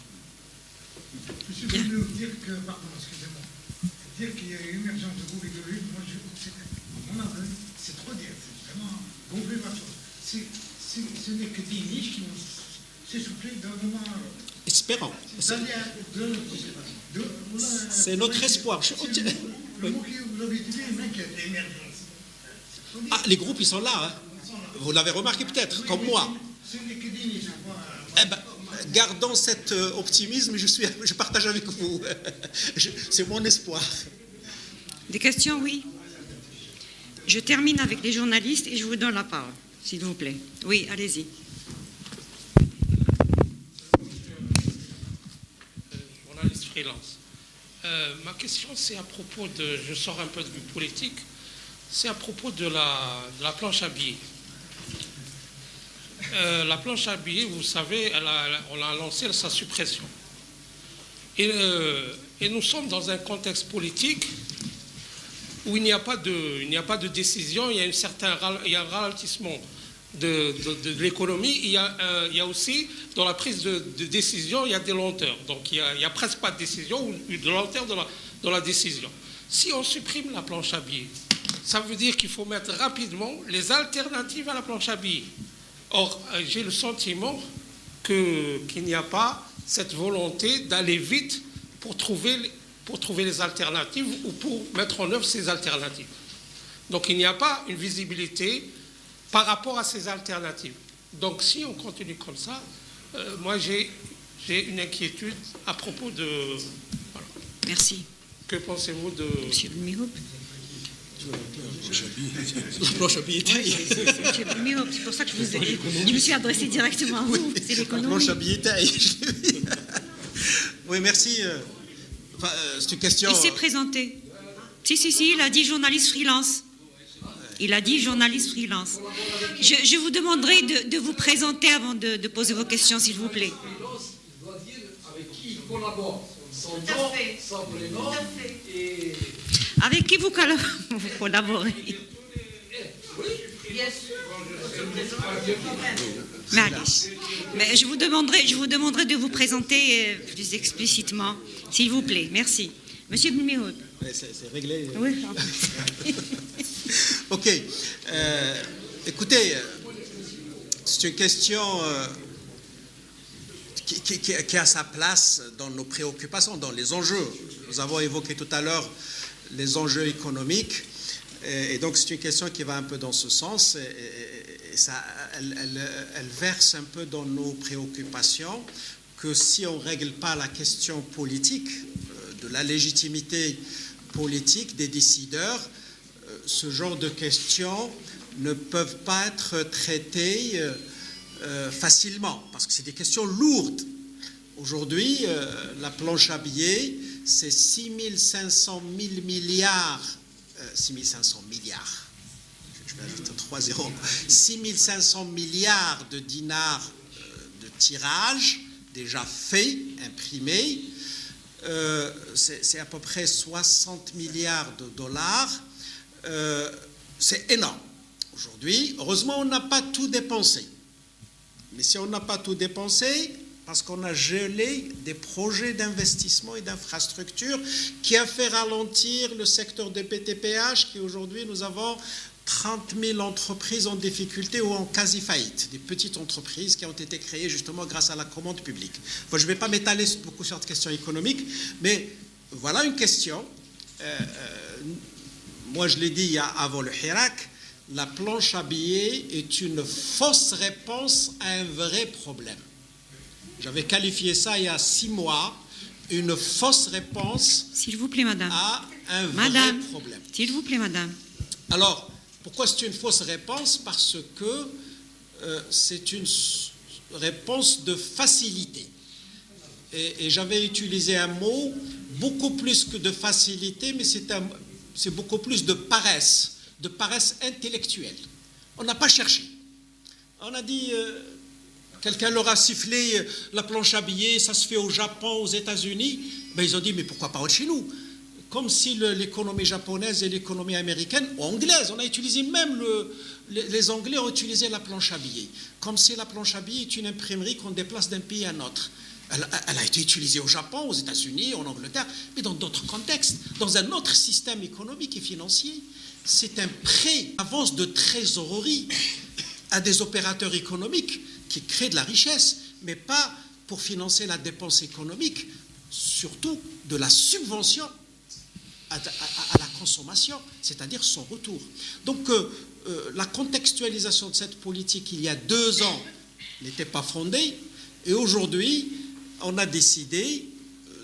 Monsieur, vous voulez dire que, pardon, excusez-moi, dire qu'il y a une émergence de groupes idéologiques, moi, à mon avis, c'est trop dire, c'est vraiment gonfler ma chose. Ce n'est que des niches qui vont s'essouffler d'un moment à l'autre. Espérons. C'est notre espoir. Le mot que vous avez utilisé m'inquiète, l'émergence. Ah, les groupes, ils sont là. Hein. Vous l'avez remarqué peut-être, comme moi. Ce n'est que des niches. Eh ben, gardons cet optimisme, je partage avec vous. C'est mon espoir. Des questions, oui. Je termine avec les journalistes et je vous donne la parole, s'il vous plaît. Oui, allez-y. Journaliste freelance. Ma question, c'est à propos de... Je sors un peu du politique. C'est à propos de la planche à billets. La planche à billets, vous savez, on a lancé sa suppression. Et nous sommes dans un contexte politique où il n'y a pas de décision, il y a un ralentissement de l'économie, il y a aussi, dans la prise de décision, il y a des lenteurs. Donc il n'y a presque pas de décision ou de lenteur dans la décision. Si on supprime la planche à billets, ça veut dire qu'il faut mettre rapidement les alternatives à la planche à billets. Or, j'ai le sentiment qu'il n'y a pas cette volonté d'aller vite pour trouver les alternatives ou pour mettre en œuvre ces alternatives. Donc, il n'y a pas une visibilité par rapport à ces alternatives. Donc, si on continue comme ça, moi, j'ai une inquiétude à propos de... Voilà. Merci. Que pensez-vous de... Monsieur Mihoub. La planche à billets taille. Monsieur Mihoub, c'est pour ça que je me suis adressé directement à vous. C'est l'économie. La planche à billets taille. Oui, merci. C'est une question... Il s'est présenté. Si, il a dit journaliste freelance. Il a dit journaliste freelance. Je vous demanderai de vous présenter avant de poser vos questions, s'il vous plaît. Il doit dire avec qui il collabore. Son nom, son prénom et... Avec qui vous collaborez? Mais allez. Mais je vous demanderai de vous présenter plus explicitement, s'il vous plaît. Merci. Monsieur Mihoud. C'est réglé. Oui. Ok. Écoutez, c'est une question qui a sa place dans nos préoccupations, dans les enjeux. Nous avons évoqué tout à l'heure les enjeux économiques, et donc c'est une question qui va un peu dans ce sens, et ça, elle verse un peu dans nos préoccupations, que si on ne règle pas la question politique, de la légitimité politique des décideurs, ce genre de questions ne peuvent pas être traitées facilement, parce que c'est des questions lourdes. Aujourd'hui, la planche à billets, c'est 6 500 000 milliards, 6 500 milliards, je vais ajouter 3 zéros, 6 500 milliards de dinars de tirage déjà fait, imprimé, c'est à peu près 60 milliards de dollars, c'est énorme. Aujourd'hui, heureusement, on n'a pas tout dépensé. Mais si on n'a pas tout dépensé, parce qu'on a gelé des projets d'investissement et d'infrastructure qui a fait ralentir le secteur des PTPH, qui aujourd'hui, nous avons 30 000 entreprises en difficulté ou en quasi-faillite, des petites entreprises qui ont été créées justement grâce à la commande publique. Enfin, je ne vais pas m'étaler beaucoup sur cette question économique, mais voilà une question. Moi, je l'ai dit avant le Hirak, la planche à billets est une fausse réponse à un vrai problème. J'avais qualifié ça il y a 6 mois, une fausse réponse S'il vous plaît, madame. à un vrai Madame, problème. s'il vous plaît, madame. Alors, pourquoi c'est une fausse réponse? Parce que c'est une réponse de facilité. Et j'avais utilisé un mot beaucoup plus que de facilité, mais c'est beaucoup plus de paresse intellectuelle. On n'a pas cherché. On a dit, quelqu'un leur a sifflé la planche à billets, ça se fait au Japon, aux États-Unis. Ben, ils ont dit, mais pourquoi pas chez nous? Comme si l'économie japonaise et l'économie américaine, ou anglaise, on a utilisé même les Anglais ont utilisé la planche à billets. Comme si la planche à billets est une imprimerie qu'on déplace d'un pays à un autre. Elle a été utilisée au Japon, aux États-Unis, en Angleterre, mais dans d'autres contextes, dans un autre système économique et financier. C'est un prêt, avance de trésorerie à des opérateurs économiques qui créent de la richesse, mais pas pour financer la dépense économique, surtout de la subvention à la consommation, c'est-à-dire son retour. Donc la contextualisation de cette politique il y a 2 ans n'était pas fondée, et aujourd'hui on a décidé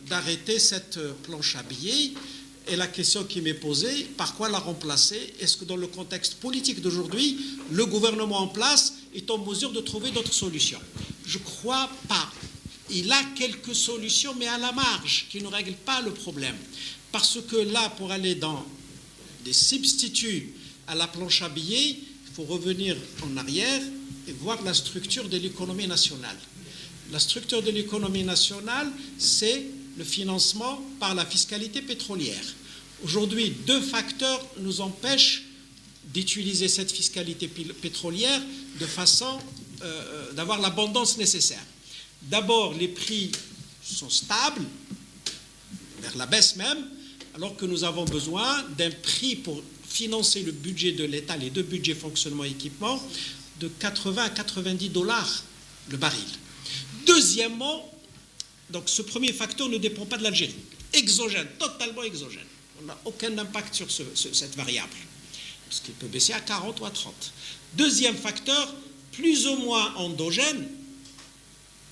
d'arrêter cette planche à billets. Et la question qui m'est posée, par quoi la remplacer? Est-ce que dans le contexte politique d'aujourd'hui, le gouvernement en place est en mesure de trouver d'autres solutions? Je ne crois pas. Il a quelques solutions, mais à la marge, qui ne règlent pas le problème. Parce que là, pour aller dans des substituts à la planche à billets, il faut revenir en arrière et voir la structure de l'économie nationale. La structure de l'économie nationale, c'est le financement par la fiscalité pétrolière. Aujourd'hui, 2 facteurs nous empêchent d'utiliser cette fiscalité pétrolière de façon d'avoir l'abondance nécessaire. D'abord, les prix sont stables, vers la baisse même, alors que nous avons besoin d'un prix pour financer le budget de l'État, les 2 budgets fonctionnement et équipement, de 80 à 90 $ le baril. Deuxièmement, donc ce premier facteur ne dépend pas de l'Algérie. Exogène, totalement exogène. On n'a aucun impact sur cette variable, parce qu'il peut baisser à 40 ou à 30. Deuxième facteur, plus ou moins endogène,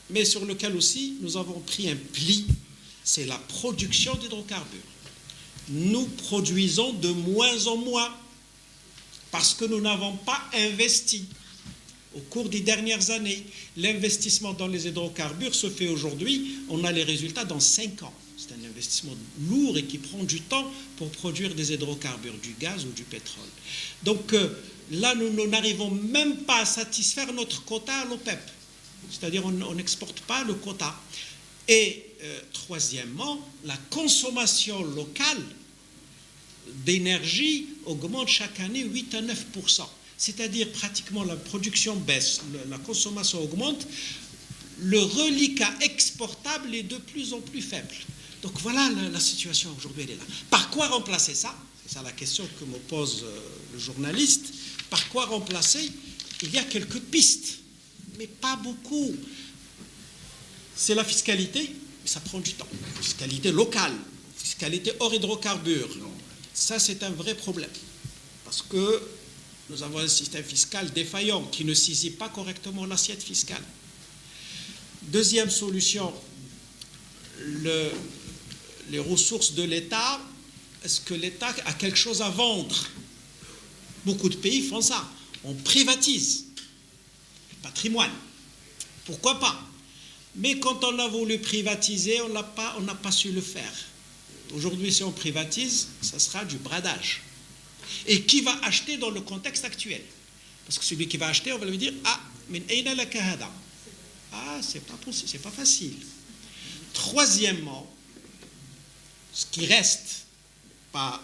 mais sur lequel aussi nous avons pris un pli, c'est la production d'hydrocarbures. Nous produisons de moins en moins, parce que nous n'avons pas investi. Au cours des dernières années, l'investissement dans les hydrocarbures se fait aujourd'hui, on a les résultats dans 5 ans. C'est un investissement lourd et qui prend du temps pour produire des hydrocarbures, du gaz ou du pétrole. Donc là, nous n'arrivons même pas à satisfaire notre quota à l'OPEP. C'est-à-dire on n'exporte pas le quota. Et troisièmement, la consommation locale d'énergie augmente chaque année 8 à 9%. C'est-à-dire pratiquement la production baisse, la consommation augmente, le reliquat exportable est de plus en plus faible. Donc voilà la situation aujourd'hui, elle est là. Par quoi remplacer ça? C'est ça la question que me pose le journaliste. Par quoi remplacer? Il y a quelques pistes, mais pas beaucoup. C'est la fiscalité, mais ça prend du temps. Fiscalité locale, fiscalité hors hydrocarbures. Ça, c'est un vrai problème. Parce que nous avons un système fiscal défaillant qui ne saisit pas correctement l'assiette fiscale. Deuxième solution, les ressources de l'État. Est-ce que l'État a quelque chose à vendre? Beaucoup de pays font ça. On privatise le patrimoine. Pourquoi pas? Mais quand on a voulu privatiser, on n'a pas su le faire. Aujourd'hui, si on privatise, ça sera du bradage. Et qui va acheter dans le contexte actuel? Parce que celui qui va acheter, on va lui dire « Ah, min ayna laka hada » Ah, c'est pas possible, c'est pas facile. Troisièmement, ce qui reste pas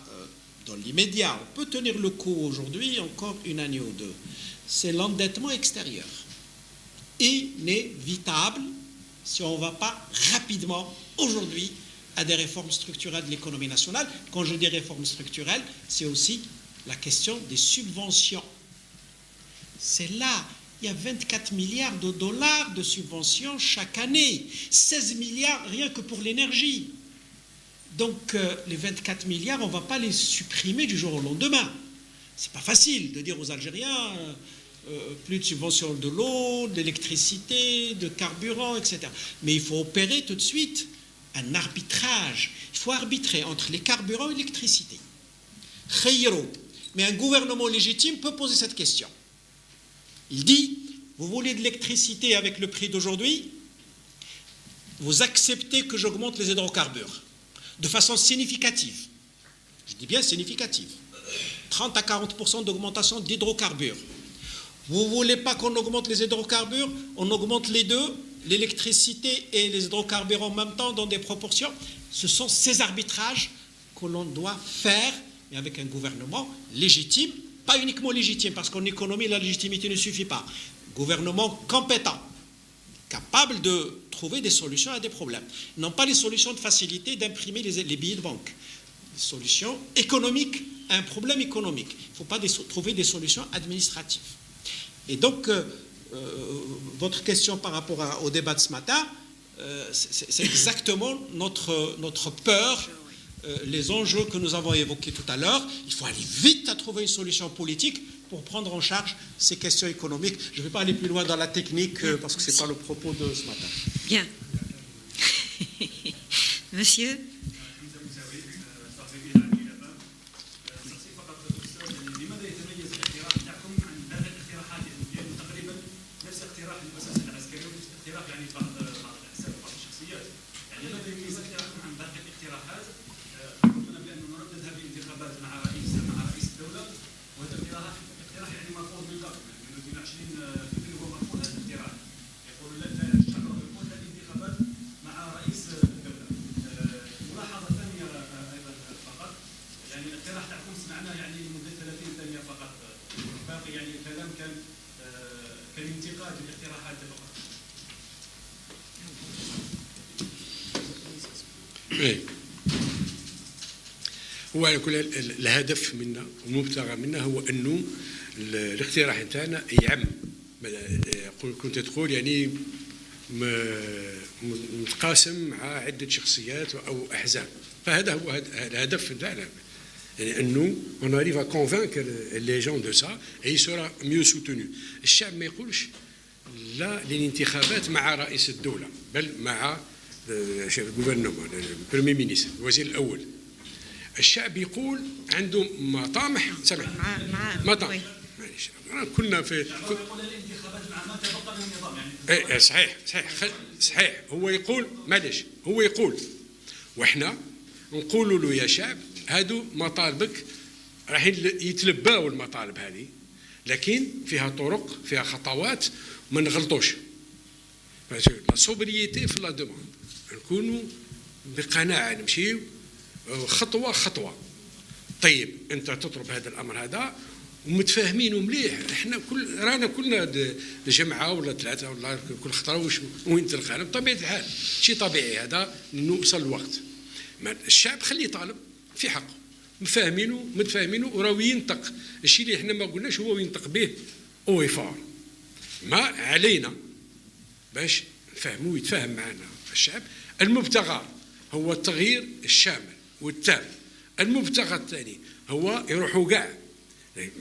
dans l'immédiat, on peut tenir le coup aujourd'hui, encore 1 année ou 2, c'est l'endettement extérieur. Inévitable si on ne va pas rapidement, aujourd'hui, à des réformes structurelles de l'économie nationale. Quand je dis réformes structurelles, c'est aussi la question des subventions. C'est là, il y a 24 milliards de dollars de subventions chaque année, 16 milliards rien que pour l'énergie. Donc les 24 milliards, on ne va pas les supprimer du jour au lendemain. C'est pas facile de dire aux Algériens plus de subventions de l'eau, d'électricité, de carburant, etc. Mais il faut opérer tout de suite un arbitrage. Il faut arbitrer entre les carburants et l'électricité. Mais un gouvernement légitime peut poser cette question. Il dit, vous voulez de l'électricité avec le prix d'aujourd'hui, vous acceptez que j'augmente les hydrocarbures de façon significative. Je dis bien significative. 30 à 40% d'augmentation d'hydrocarbures. Vous ne voulez pas qu'on augmente les hydrocarbures, on augmente les deux, l'électricité et les hydrocarbures en même temps dans des proportions. Ce sont ces arbitrages que l'on doit faire, mais avec un gouvernement légitime, pas uniquement légitime, parce qu'en économie, la légitimité ne suffit pas. Gouvernement compétent, capable de trouver des solutions à des problèmes. Non pas les solutions de facilité d'imprimer les billets de banque. Des solutions économiques à un problème économique. Il ne faut pas trouver des solutions administratives. Et donc, votre question par rapport au débat de ce matin, c'est exactement notre peur, les enjeux que nous avons évoqués tout à l'heure. Il faut aller vite à trouver une solution politique pour prendre en charge ces questions économiques. Je ne vais pas aller plus loin dans la technique parce que ce n'est pas le propos de ce matin. Bien. Monsieur ? هو على كل الهدف منا والمبتغى منا هو انه الاقتراح نتاعنا يعم. كنت تقول يعني متقاسم مع عده شخصيات او احزاب، فهذا هو الهدف نتاعنا، يعني انه on arrive à convaincre les gens de ça et il sera mieux soutenu. الشعب ما يقولش لا للانتخابات مع رئيس الدوله، بل مع الجوفرنمون، البريمير مينيستر، الوزير الاول. الشعب يقول عنده مطامح، سامح مطامح، معليش كنا في الانتخابات مع ما تبقى من النظام، يعني صحيح هو يقول معليش، هو يقول واحنا نقولوا له يا شعب هادو مطالبك راح يتلباو المطالب هذه، لكن فيها طرق، فيها خطوات، ما نغلطوش. لا سوبريتي في لا دوموند، نكونوا بقناعه نمشيو خطوه خطوه. طيب انت تطلب هذا الامر هذا ومتفاهمين مليح، احنا رانا كلنا جمعه ولا ثلاثه ولا كل خطره وين تلقانا بطبيعه الحال، شيء طبيعي هذا نوصل الوقت. الشعب خليه طالب في حقه، متفاهمينه وراهو ينطق الشيء اللي احنا ما قلناش، هو ينطق به او يفار. ما علينا باش نفهموا ويتفاهم معنا الشعب. المبتغى هو التغيير الشامل والتام. المبتغى الثاني هو يروحوا كاع،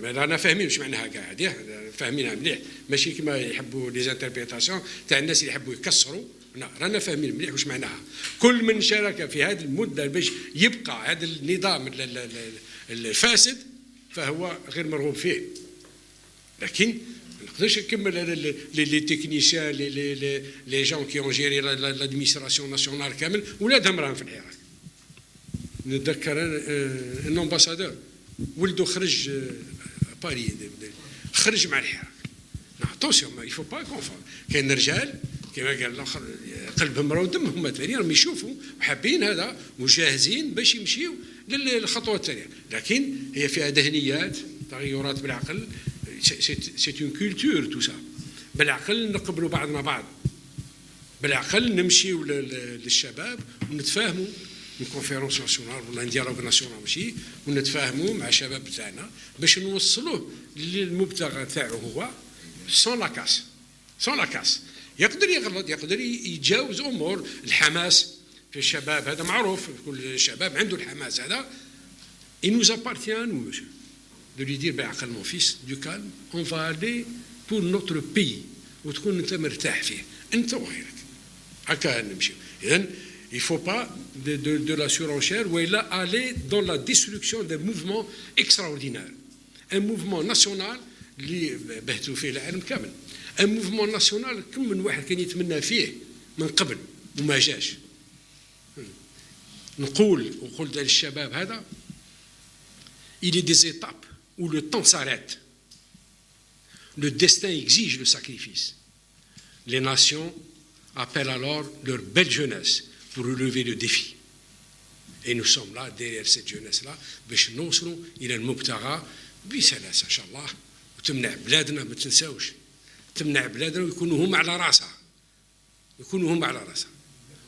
رانا فاهمين واش معناها كاع، هذه فاهمينها مليح، ماشي كما يحبوا لي زانتربريتاسيون تاع الناس اللي يحبوا يكسروا، لا رانا فاهمين مليح واش معناها. كل من شارك في هذه المده باش يبقى هذا النظام الفاسد فهو غير مرغوب فيه. لكن ما نقدرش نكمل لي تكنيسيان لي جون كي اون جيري لادمينستراسيون ناسيونال كامل ولادهم راهم في العراق. نتذكر ان امباسادور ولده خرج باري، خرج مع الحراك. اتونسيون ما يفو با كونفون، كاين رجال كما قال الاخر قلبهم راه ودم، هما ثاني راهم يشوفوا وحابين هذا وجاهزين باش يمشيو للخطوه الثانيه، لكن هي فيها دهنيات، تغيرات بالعقل. سي اون كولتور تو سا. بالعقل نقبلوا بعضنا بعض، بالعقل نمشيو للشباب ونتفاهموا من كونفيرونس ناسيونال ولا ديالوغ ناسيونال ماشي، ونتفاهموا مع الشباب تاعنا باش نوصلوه للمبتغى تاعو هو سون لا كاس. يقدر يغلط، يقدر يتجاوز امور. الحماس في الشباب هذا معروف، كل الشباب عنده الحماس هذا. il nous appartient nous de lui dire بعقل mon fils du calme, on va aller pour notre pays وتكون انت مرتاح فيه انت وغيرك هكا نمشيو. اذا il faut pas de la surenchère ou là aller dans la destruction d'un mouvement extraordinaire, un mouvement national اللي بهتوا فيه العالم كامل، un mouvement national كم من واحد كان يتمنى فيه من قبل وما جاش. نقول للشباب هذا il y a des étapes où le temps s'arrête. Le destin exige le sacrifice. Les nations appellent alors leur belle jeunesse pour relever le défi. Et nous sommes là, derrière cette jeunesse-là, باش نوصلوا إلى المبتغى بسلاسة إن شاء الله، وتمنع بلادنا ما تنساوش، تمنع بلادنا ويكونوا هم على راسها، يكونوا هم على راسها،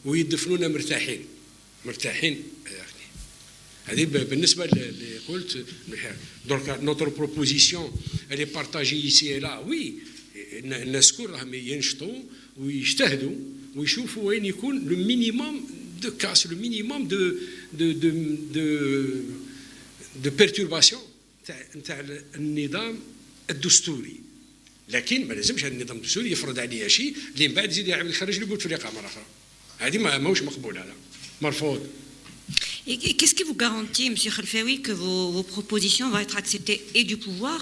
ويدفنونا مرتاحين، مرتاحين. هذه بالنسبة اللي قلت. Donc notre proposition elle est partagée ici et là. Oui, الناس كل راهم ينشطوا ويجتهدوا ويشوفوا وين يكون le minimum de casse, le minimum de perturbation نتاع النظام الدستوري. لكن ما لازمش هذا النظام الدستوري يفرض عليها شيء اللي من بعد يزيد يخرج لي بوتفليقه مرة أخرى. هذه ماهوش مقبول، هذا مرفوض. Et qu'est-ce qui vous garantit, M. Khalfaoui, que vos propositions vont être acceptées et du pouvoir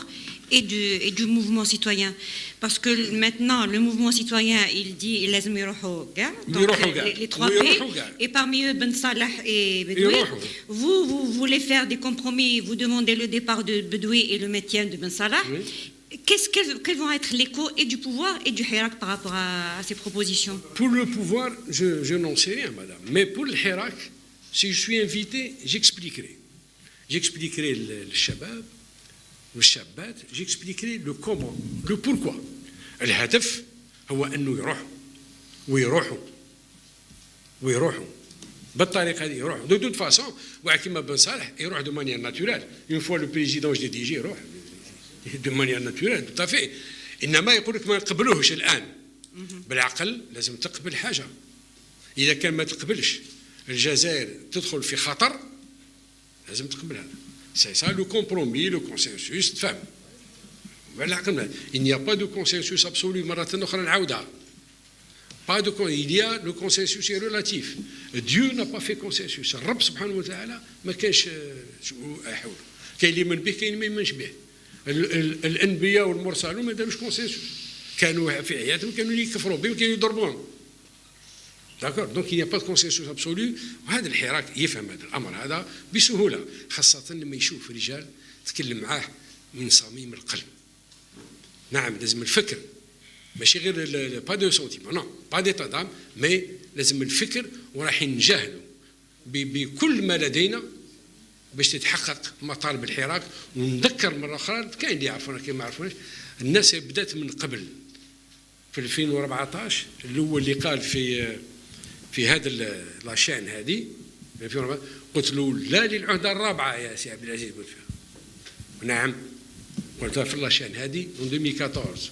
et du mouvement citoyen? Parce que maintenant, le mouvement citoyen, il dit les trois pays, et parmi eux, Ben Salah et Bedoui. Vous voulez faire des compromis, vous demandez le départ de Bedoui et le maintien de Ben Salah. Oui. Quels vont être l'écho et du pouvoir et du Hirak par rapport à ces propositions? Pour le pouvoir, je n'en sais rien, madame. Mais pour le Hirak, si je suis invité, j'expliquerai. J'expliquerai le shabab, le shabat, j'expliquerai le comment, le pourquoi. الهدف هو أنه ويروحوا بالطريقة هذه يروحوا. De toute façon, واحد كيما بن صالح يروح de manière naturelle. Une fois le président je l'ai dit يروح de manière naturelle tout à fait. إنما يقول لك ما نقبلوهش الآن. بالعقل لازم تقبل حاجة. إذا كان ما تقبلش الجزائر تدخل في خطر لازم تقبلها. C'est ça le compromis, le consensus de femme. Il n'y a pas de consensus absolu. مرة أخرى نعاودها. Pas de il y a le consensus est relatif. Dieu n'a pas fait consensus. الرب سبحانه وتعالى ما كانش حول. كاين اللي من به كاين اللي ما يمنش به. الأنبياء والمرسلون ما داروش consensus. كانوا في حياتهم كانوا يكفروا به وكانوا يضربون. D'accord. Donc il n'y a pas de consensus absolu. وهذا الحراك يفهم هذا الأمر هذا بسهولة، خاصة لما يشوف رجال تكلم معاه من صميم القلب. نعم لازم الفكر، ماشي غير با دو سونتيمون، نو با ديتا دام، مي لازم الفكر ورايحين نجاهدوا بكل ما لدينا باش تتحقق مطالب الحراك. ونذكر مرة أخرى كاين اللي يعرفونا كاين ما يعرفوناش، الناس بدات من قبل في 2014 الأول اللي قال في هذا لاشين هذه قلت له لا للعهدة الرابعة يا سي عبد العزيز، قلت فيها نعم، قلت في لاشين هذه من 2014.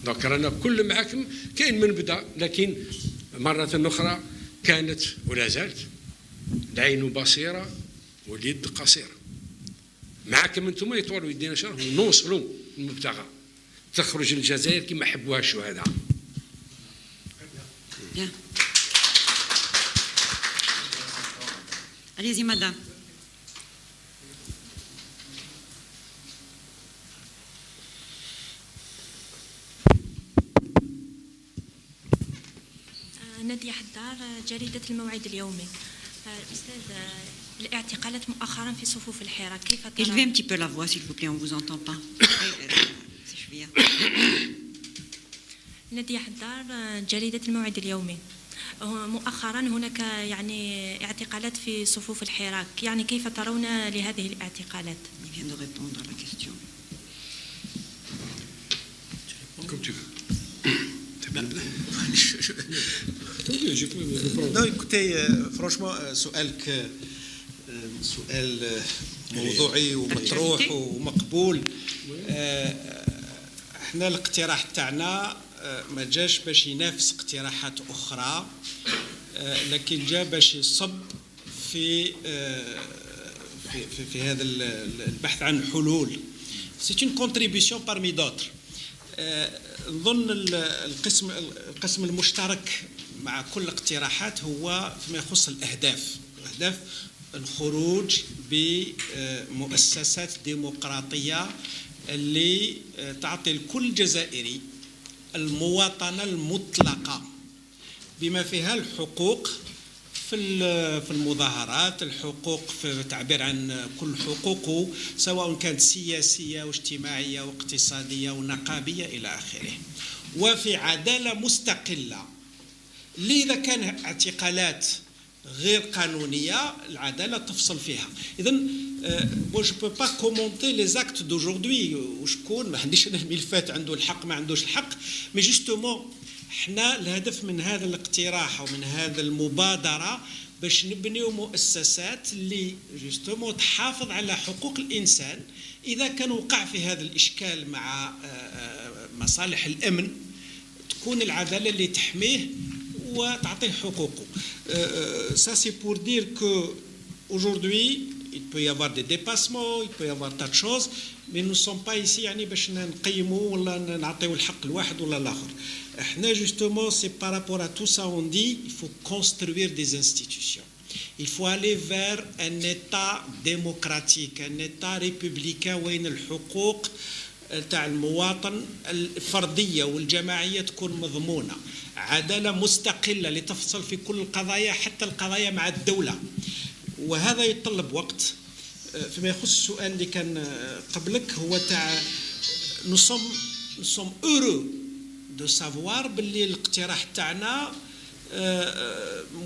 دونك رانا كل معاكم كاين من بدا، لكن مرة أخرى كانت ولا زالت العين بصيرة واليد قصيرة. معاكم انتم يطولوا يدينا شهر ونوصلوا المبتغى، تخرج الجزائر كما حبوها الشهداء. Allez-y, madame. نادية حدار، جريدة الموعد اليومي. أستاذ، الاعتقالات مؤخرا في صفوف الحراك كيف ترى؟ Élevez un petit peu la voix, s'il vous plaît, on ne vous entend pas. نادية حدار، جريدة الموعد اليومي. مؤخرا هناك يعني اعتقالات في صفوف الحراك، يعني كيف ترون لهذه الاعتقالات؟ Non, écoutez, franchement, سؤال موضوعي ومطروح ومقبول. احنا الاقتراح تاعنا ما جاش باش ينافس اقتراحات اخرى، لكن جا باش يصب في هذا البحث عن حلول. C'est une contribution parmi d'autres. نظن القسم المشترك مع كل الاقتراحات هو فيما يخص الأهداف الخروج بمؤسسات ديمقراطية اللي تعطي لكل جزائري المواطنة المطلقة بما فيها الحقوق في المظاهرات، الحقوق في التعبير عن كل حقوقه سواء كانت سياسية واجتماعية واقتصادية ونقابية إلى آخره، وفي عدالة مستقلة. إذا كان اعتقالات غير قانونية العدالة تفصل فيها. إذن je peux pas commenter les actes d'aujourd'hui وشكون ما عنديش أنا الملفات عنده الحق ما عندوش الحق، mais justement احنا الهدف من هذا الاقتراح ومن هذا المبادرة باش نبنيو مؤسسات اللي جوستومون تحافظ على حقوق الإنسان إذا كان وقع في هذا الإشكال مع مصالح الأمن، تكون العدالة اللي تحميه وتعطيه حقوقه. Ça c'est pour dire que aujourd'hui il peut y avoir des dépassements, il peut y avoir tas de choses, mais nous ne sommes pas ici يعني باش نقيموا ولا نعطيو الحق لواحد ولا الآخر. احنا justement c'est par rapport à tout ça on dit il faut construire des institutions. Il faut aller vers un État démocratique, un État républicain وين الحقوق تاع المواطن الفردية والجماعية تكون مضمونة، عدالة مستقلة لتفصل في كل القضايا حتى القضايا مع الدولة، وهذا يتطلب وقت. فيما يخص السؤال اللي كان قبلك هو تاع nous sommes heureux de savoir باللي الاقتراح تاعنا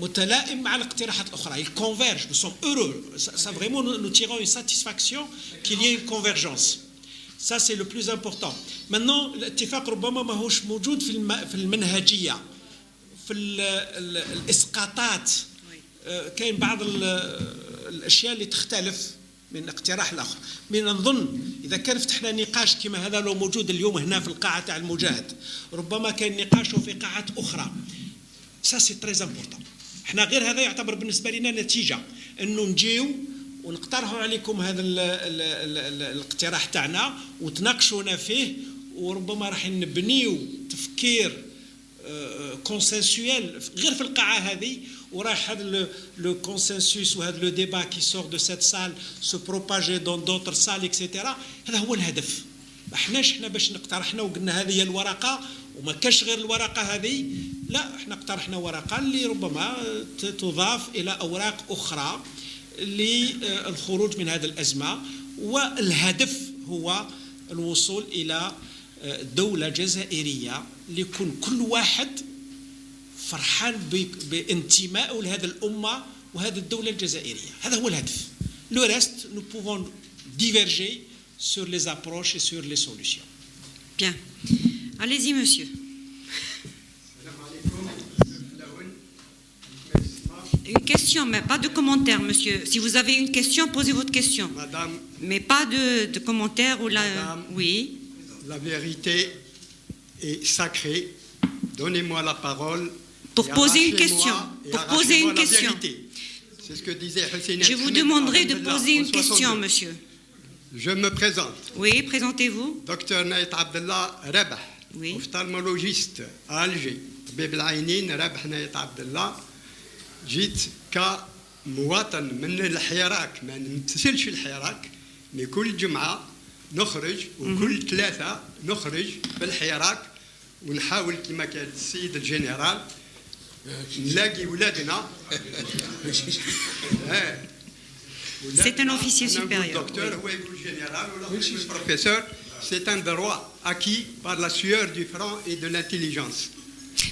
متلائم مع الاقتراحات الأخرى. Il converge, nous sommes heureux. Ça vraiment nous tirons une satisfaction qu'il y ait une convergence. Ça c'est le plus important. Maintenant الاتفاق ربما ما هوش موجود في المنهجية، في الإسقاطات كاين بعض الأشياء اللي تختلف من اقتراح الآخر. من نظن إذا كان فتحنا نقاش كما هذا لو موجود اليوم هنا في القاعة تاع المجاهد، ربما كان نقاشه في قاعات أخرى. Ça c'est très important. احنا غير هذا يعتبر بالنسبة لنا نتيجة إنه نجيو ونقترحوا عليكم هذا الاقتراح تاعنا وتناقشونا فيه، وربما راح نبنيو تفكير كونسنسويل غير في القاعة هذه، وراح هذا لو كونسنسوس وهذا لو ديبا كي سور دو سيت سال سو بروباجي دون دوتر سال اكسيتيرا. هذا هو الهدف. ما احناش احنا باش نقترحنا وقلنا هذه هي الورقة وما كاش غير الورقة هذه، لا احنا اقترحنا ورقة اللي ربما تضاف إلى أوراق أخرى للخروج من هذه الأزمة، والهدف هو الوصول إلى دولة جزائرية ليكون كل واحد فرحان بانتمائه لهذه الأمة وهذه الدولة الجزائرية. هذا هو الهدف. Le reste, nous pouvons diverger sur les approches et sur les solutions. Bien. Allez-y, monsieur. Une question, mais pas de commentaire, monsieur. Si vous avez une question, posez votre question. Madame, mais pas de commentaire ou la... Madame, oui. La vérité est sacrée. Donnez-moi la parole. Pour poser une question. Pour poser une question. C'est ce que disait Hussein. Je vous demanderai de poser une question, monsieur. Je me présente. Oui, présentez-vous. Docteur Naït Abdallah Rabah. Oui. Ophtalmologiste à Alger. Bib al-Ainin Rabah Naït Abdallah. جيت كمواطن من الحراك، ما نمثلش الحراك، مي كل جمعة نخرج وكل ثلاثة نخرج بالحراك ونحاول كما كان السيد الجنرال نلاقي ولادنا. C'est un officier supérieur. Docteur, هو يقول général ولا يقول professeur. C'est un droit acquis par la sueur du front et de l'intelligence.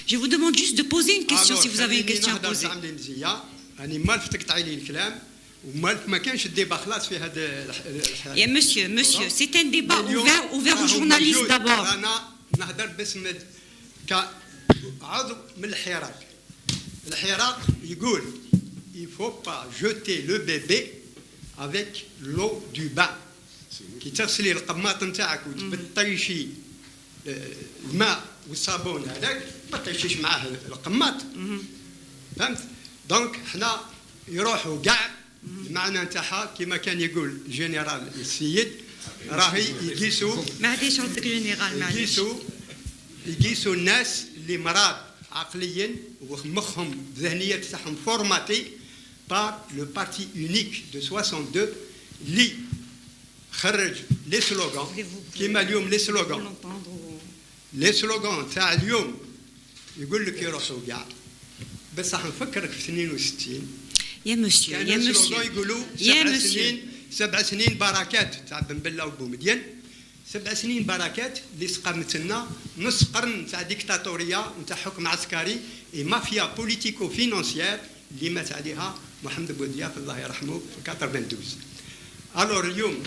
Je vous demande juste de poser une question si vous avez une question à poser. Monsieur, c'est un débat ouvert aux journalistes d'abord. Il ne faut pas jeter le bébé avec l'eau du bain. كي تغسلي القماط نتاعك وتبطيشي الماء والصابون هذاك ما تطيشيش معاه القماط، فهمت؟ دونك حنا يروحوا كاع المعنى نتاعها كما كان يقول الجنرال السيد راهي يقيسوا ما عادش عندك جنرال معليش يقيسوا الناس اللي مرض عقليا ومخهم الذهنيه تاعهم فورماتي بار لو بارتي يونيك دو 62 اللي خرج لي سلوغان كيما اليوم لي سلوغان تاع اليوم يقول لك يروحوا كاع بصح نفكرك في 62 يا مسيو يا مسيو يقولوا يا مسيو 7 سنين بركات تاع بن بله وبومدين 7 سنين بركات اللي سقمت لنا نص قرن تاع ديكتاتوريه نتاع حكم عسكري اي مافيا بوليتيكو فينانسيير اللي مات عليها محمد بوذياف الله يرحمه في 92. الور اليوم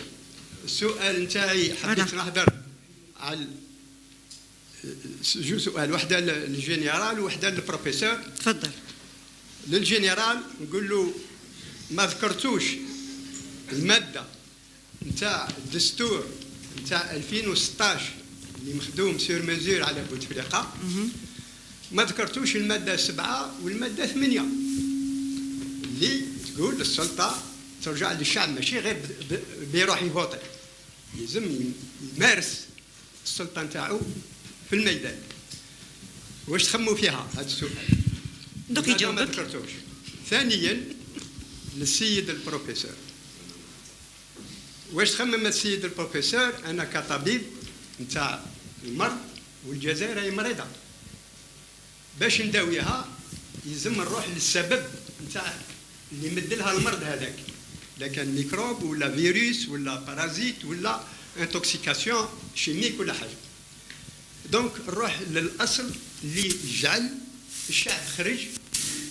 السؤال نتاعي حبيت نهضر على جو سؤال وحده للجنرال وحده للبروفيسور. تفضل. للجنرال نقول له ما ذكرتوش الماده نتاع الدستور نتاع 2016 اللي مخدوم سور مزور على بوتفليقه، ما ذكرتوش الماده 7 والماده 8 اللي تقول السلطه ترجع للشعب ماشي غير بيروح يفوتي، لازم يمارس السلطه نتاعو في الميدان. واش تخموا فيها هذا السؤال؟ دوك يجاوبك. ما ذكرتوش. ثانيا للسيد البروفيسور، واش تخمم السيد البروفيسور انا كطبيب نتاع المرض والجزائر هي مريضه، باش نداويها يلزم نروح للسبب نتاع اللي يمد لها المرض هذاك، اذا كان ميكروب ولا فيروس ولا بارازيت ولا انتوكسيكاسيون شيميك ولا حاجه. دونك نروح للاصل اللي جعل الشعب خرج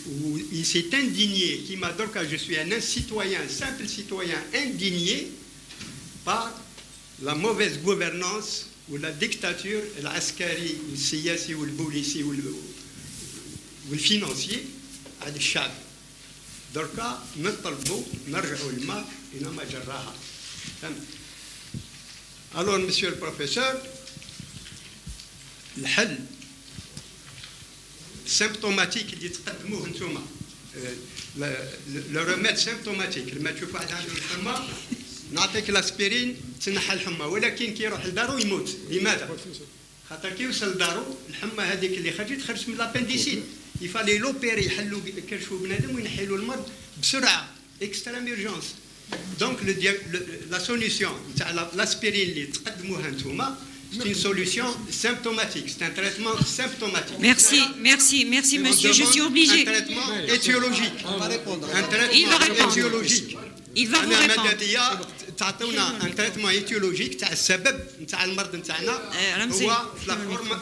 و il s'est indigné كيما دركا je suis un citoyen simple citoyen indigné par la mauvaise gouvernance ولا ديكتاتور العسكري والسياسي والبوليسي والفينانسي على الشعب. دركا نطلبوا نرجعوا لما إنما جراها. فهمت؟ الور مسيو البروفيسور، الحل سيمبتوماتيك اللي تقدموه انتوما لو ريميد سيمبتوماتيك لما تشوف واحد عنده الحمى نعطيك لاسبيرين تنحى الحمى، ولكن كي يروح لدارو يموت. لماذا؟ خاطر كي يوصل لدارو الحمى هذيك اللي خرجت من لابنديسين، يفالي لوبيري يحلوا كرشوا بنادم وينحيلوا المرض بسرعه اكستريم اورجونس. دونك لا سوليسيون تاع لاسبيرين اللي تقدموها انتوما c'est une solution symptomatique, c'est un traitement symptomatique. Merci, monsieur. Je suis obligé. Un traitement étiologique. Un traitement étiologique. Il va vous répondre. تعطونا un traitement étiologique تاع السبب نتاع المرض نتاعنا هو في لا فورم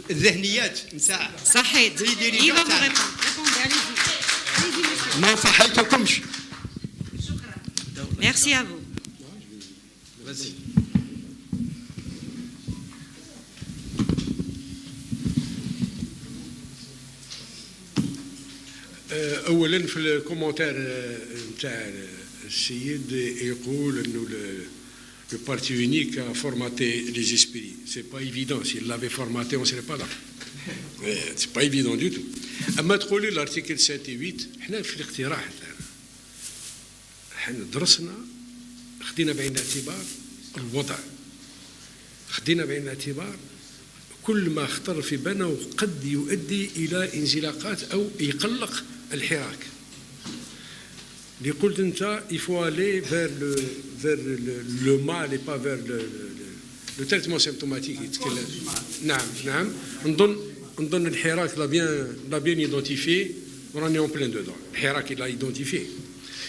الذهنيات نتاع صحيت. Il va vous répondre. Répondez, allez-y. ما صحيتكمش. Merci à vous. Vas-y. اولا في الكومنتير نتاع السيد يقول انه le parti unique a formaté les esprits. C'est pas évident. S'il l'avait formaté, on serait pas là. C'est pas évident du tout. اما تقولي الارتيكل 7 و 8 احنا في الاقتراح تاعنا احنا درسنا خدينا بعين الاعتبار الوضع، خدينا بعين الاعتبار كل ما خطر في بالنا وقد يؤدي الى انزلاقات او يقلق الحراك. اللي قلت انت il faut aller vers le mal et pas vers le traitement symptomatique. نعم نظن الحراك لا بيان ايدونتيفي وراني اون بلان دودون. الحراك لا ايدونتيفي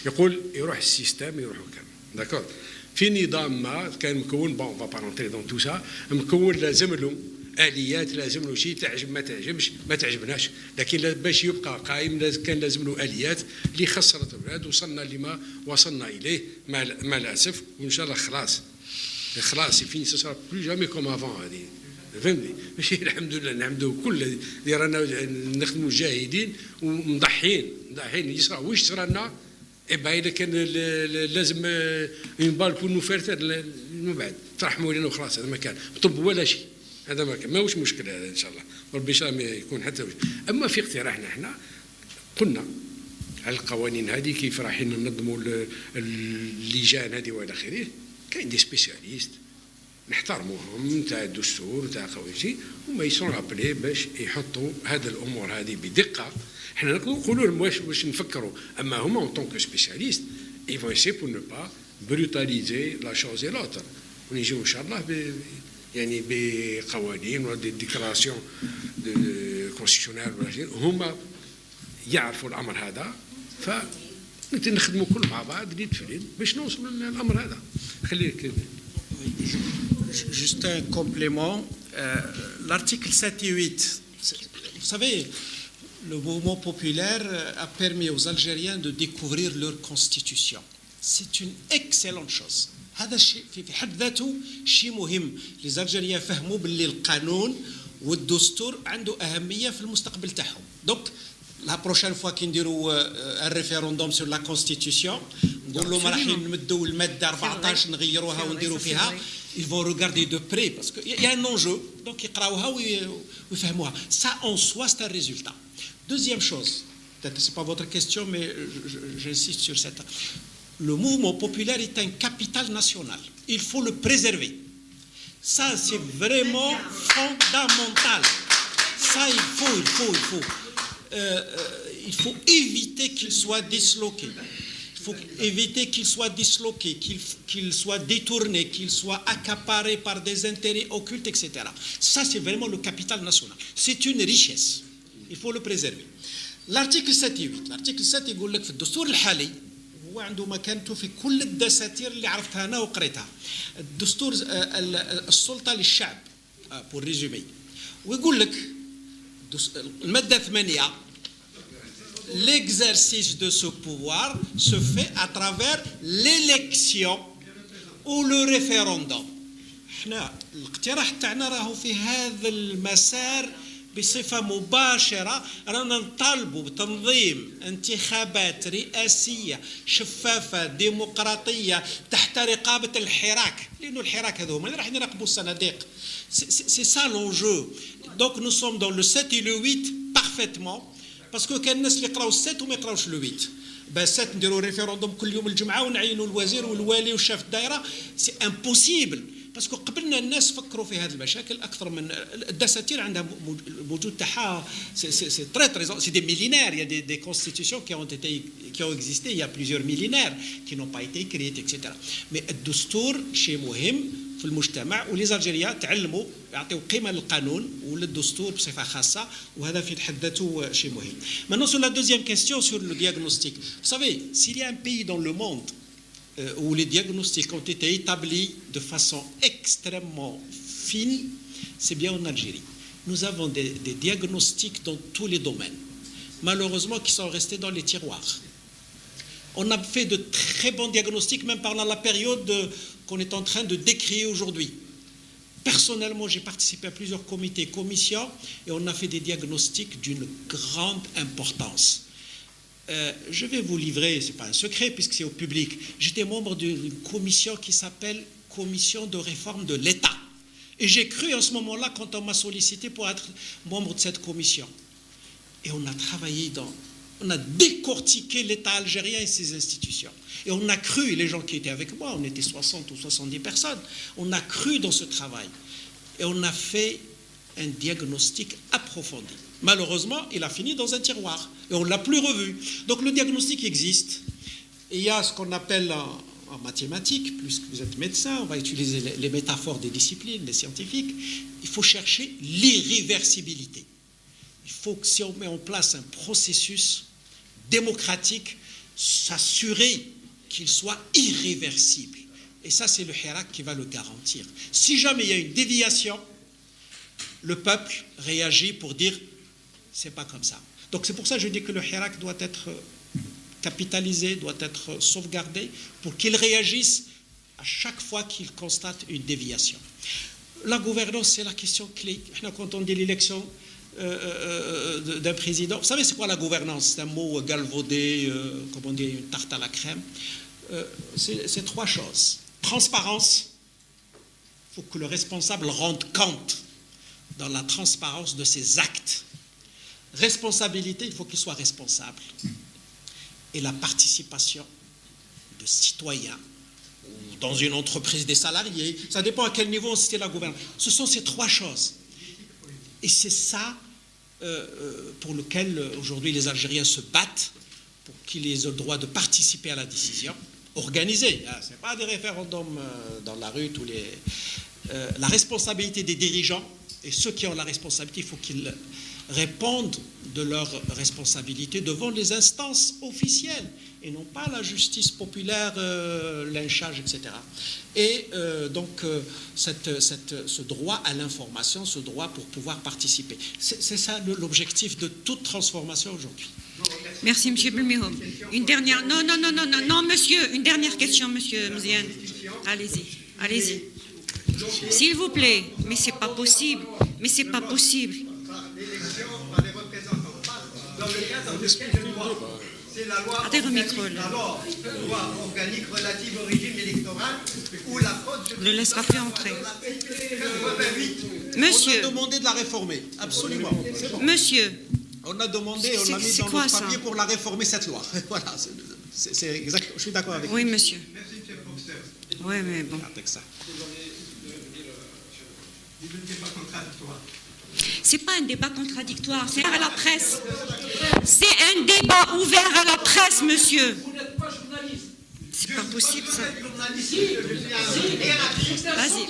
يقول يروح السيستم يروحوا كامل داكور في نظام ما كان مكون بون فا با رونتري دون تو سا مكون لازم له اليات، لازم له شيء تعجب ما تعجبش ما تعجبناش، لكن باش يبقى قائم كان لازم له اليات اللي خسرت البلاد. وصلنا لما وصلنا اليه مع الاسف، وان شاء الله خلاص فيني سا بلو جامي كوم افون. هذه فهمتني ماشي الحمد لله نحمدوا كل اللي رانا نخدموا جاهدين ومضحين يصرى واش صرا لنا إذا كان لازم اون بال بور نو فير من بعد ترحموا علينا وخلاص. هذا ما كان طب ولا شيء، هذا ما كان ماهوش مشكل هذا ان شاء الله، ربي ان شاء الله ما يكون حتى وجه. اما في اقتراحنا احنا قلنا على القوانين هذه كيف راح ننظموا اللجان هذه والى اخره. كاين دي سبيسياليست نحترموهم تاع الدستور تاع قوانين، هما يسون ابلي باش يحطوا هذه الامور هذه بدقه. حنا نقولوا لهم واش نفكروا، اما هما اون طونك سبيسياليست ils vont essayer pour ne pas brutaliser la chose et l'autre. ونجيو ان شاء الله يعني بقوانين ولا دي ديكلاراسيون كونستيتيونيل هما يعرفوا الامر هذا، فنخدموا كل مع بعض يد في اليد باش نوصلوا للامر هذا. خليك. Juste un complément. L'article 7 et 8, vous savez, le mouvement populaire a permis aux Algériens de découvrir leur constitution. C'est une excellente chose. هذا الشيء في حد ذاته شيء مهم. Les Algériens فهموا باللي القانون والدستور عنده أهمية في المستقبل تاعهم. Donc la prochaine fois كي نديروا un référendum sur la constitution نقول لهم راح نمدوا المادة 14 نغيروها ونديروا فيها. Ils vont regarder de près parce qu'il y a un enjeu. Donc يقراوها ويفهموها. Ça en soi c'est un résultat. Deuxième chose, peut-être c'est pas votre question mais j'insiste sur cette. Le mouvement populaire est un capital national. Il faut le préserver. Ça, c'est vraiment fondamental. Ça, il faut éviter qu'il soit disloqué. Il faut éviter qu'il soit disloqué, qu'il soit détourné, qu'il soit accaparé par des intérêts occultes, etc. Ça, c'est vraiment le capital national. C'est une richesse. Il faut le préserver. L'article 7 et 8. L'article 7 يقول لك في الدستور الحالي هو عنده مكانته في كل الدساتير اللي عرفتها انا وقريتها. الدستور السلطه للشعب pour résumer. ويقول لك الماده 8 l'exercice de ce pouvoir se fait à travers l'élection ou le référendum. احنا الاقتراح تاعنا راهو في هذا المسار بصفة مباشرة. رانا نطالبوا بتنظيم انتخابات رئاسية شفافة ديمقراطية تحت رقابة الحراك، لأنه الحراك هذا هما اللي راح يراقبوا الصناديق. C'est ça l'enjeu. Donc nous sommes dans le 7 et le 8 parfaitement. باسكو كان الناس اللي يقراو السات وما يقراوش الويت. السات نديروا ريفيروندوم كل يوم الجمعه ونعينوا الوزير والوالي والشاف الدائره. سي امبوسيبل باسكو قبلنا الناس فكروا في هذه المشاكل اكثر من الدساتير عندها موجود تاعها. سي تري تري سي دي ميلينير. يا دي كونستيتيوشن qui ont existé il y a plusieurs millénaires qui n'ont pas été écrites etc. mais الدستور شيء مهم في المجتمع ولي الجيريان تعلموا يعطيوا قيمه للقانون وللدستور بصفه خاصه، وهذا في حد ذاته شيء مهم. Maintenant sur la deuxième question sur le diagnostic. Vous savez, s'il y a un pays dans le monde où les diagnostics ont été établis de façon extrêmement fine, c'est bien en Algérie. Nous avons des diagnostics dans tous les domaines, malheureusement qui sont restés dans les tiroirs. On a fait de très bons diagnostics même pendant la période qu'on est en train de décrire aujourd'hui. Personnellement, j'ai participé à plusieurs comités, commissions, et on a fait des diagnostics d'une grande importance. Je vais vous livrer, ce n'est pas un secret puisque c'est au public, j'étais membre d'une commission qui s'appelle Commission de réforme de l'État. Et j'ai cru en ce moment-là quand on m'a sollicité pour être membre de cette commission. Et on a travaillé on a décortiqué l'État algérien et ses institutions. Et on a cru, les gens qui étaient avec moi, on était 60 ou 70 personnes, on a cru dans ce travail. Et on a fait un diagnostic approfondi. Malheureusement, il a fini dans un tiroir. Et on ne l'a plus revu. Donc le diagnostic existe. Et il y a ce qu'on appelle en mathématiques, puisque vous êtes médecin, on va utiliser les métaphores des disciplines, les scientifiques. Il faut chercher l'irréversibilité. Il faut que si on met en place un processus démocratique, s'assurer qu'il soit irréversible. Et ça, c'est le Hirak qui va le garantir. Si jamais il y a une déviation, le peuple réagit pour dire c'est pas comme ça. Donc c'est pour ça que je dis que le Hirak doit être capitalisé, doit être sauvegardé pour qu'il réagisse à chaque fois qu'il constate une déviation. La gouvernance, c'est la question clé. Quand on dit l'élection d'un président, vous savez c'est quoi la gouvernance? C'est un mot galvaudé, comme on dit, une tarte à la crème. C'est trois choses. Transparence, il faut que le responsable rende compte dans la transparence de ses actes. Responsabilité, il faut qu'il soit responsable. et la participation de citoyens, ou dans une entreprise des salariés, ça dépend à quel niveau on situe la gouvernance. Ce sont ces trois choses. Et c'est ça pour lequel aujourd'hui les Algériens se battent, pour qu'ils aient le droit de participer à la décision, organisée. Ce n'est pas des référendums dans la rue, la responsabilité des dirigeants, et ceux qui ont la responsabilité, il faut qu'ils répondent de leurs responsabilités devant les instances officielles, et non pas la justice populaire, lynchage, etc. Et ce droit à l'information, ce droit pour pouvoir participer. C'est ça l'objectif de toute transformation aujourd'hui. Merci, M. Belmiho. Une dernière... Non, monsieur. Une dernière question, M. Mziane. Allez-y. S'il vous plaît. Mais c'est pas possible. Par les représentants. Dans le cadre de quelle loi? C'est la loi organique relative au régime électoral ou la fraude. Le laissera plus entrer. Monsieur. On a demandé de la réformer, absolument. Bon. Monsieur. On a demandé, on a mis dans notre papier pour la réformer cette loi. Voilà, c'est exact. Je suis d'accord avec vous. Oui, monsieur. Merci, M. le professeur. Oui, mais bon. Avec ça. C'est pas un débat contradictoire, c'est à la presse. C'est un débat ouvert à la presse, monsieur. Vous n'êtes pas journaliste. C'est pas possible, ça. Vas-y.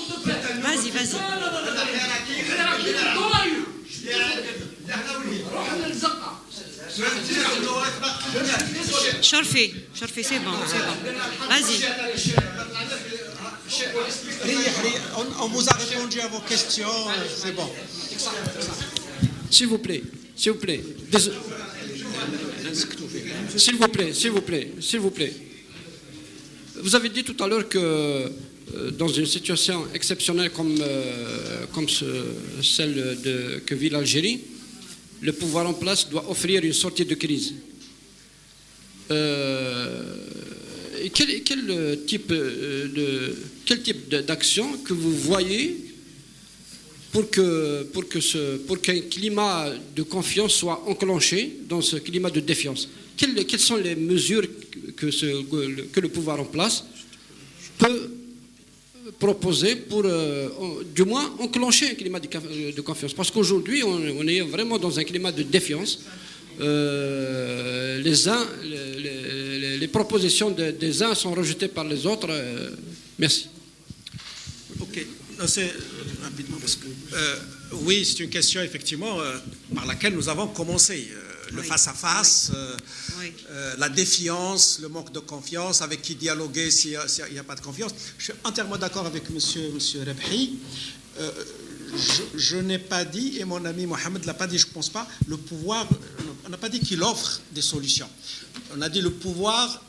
Chorfé, c'est bon. Vas-y. On vous a répondu à vos questions, c'est bon. S'il vous plaît. S'il vous plaît. Vous avez dit tout à l'heure que dans une situation exceptionnelle comme celle que vit l'Algérie, le pouvoir en place doit offrir une sortie de crise. Quel type d'action que vous voyez pour qu'un climat de confiance soit enclenché dans ce climat de défiance? Quelles sont les mesures que le pouvoir en place peut proposer pour, du moins, enclencher un climat de confiance? Parce qu'aujourd'hui, on est vraiment dans un climat de défiance. Les propositions des uns sont rejetées par les autres. Merci. Ok. C'est rapidement parce que oui, c'est une question effectivement par laquelle nous avons commencé. Le face-à-face, la défiance, le manque de confiance, avec qui dialoguer s'il n'y a pas de confiance. Je suis entièrement d'accord avec monsieur Rebhi. Je n'ai pas dit, et mon ami Mohamed ne l'a pas dit, je ne pense pas, le pouvoir, on n'a pas dit qu'il offre des solutions. On a dit le pouvoir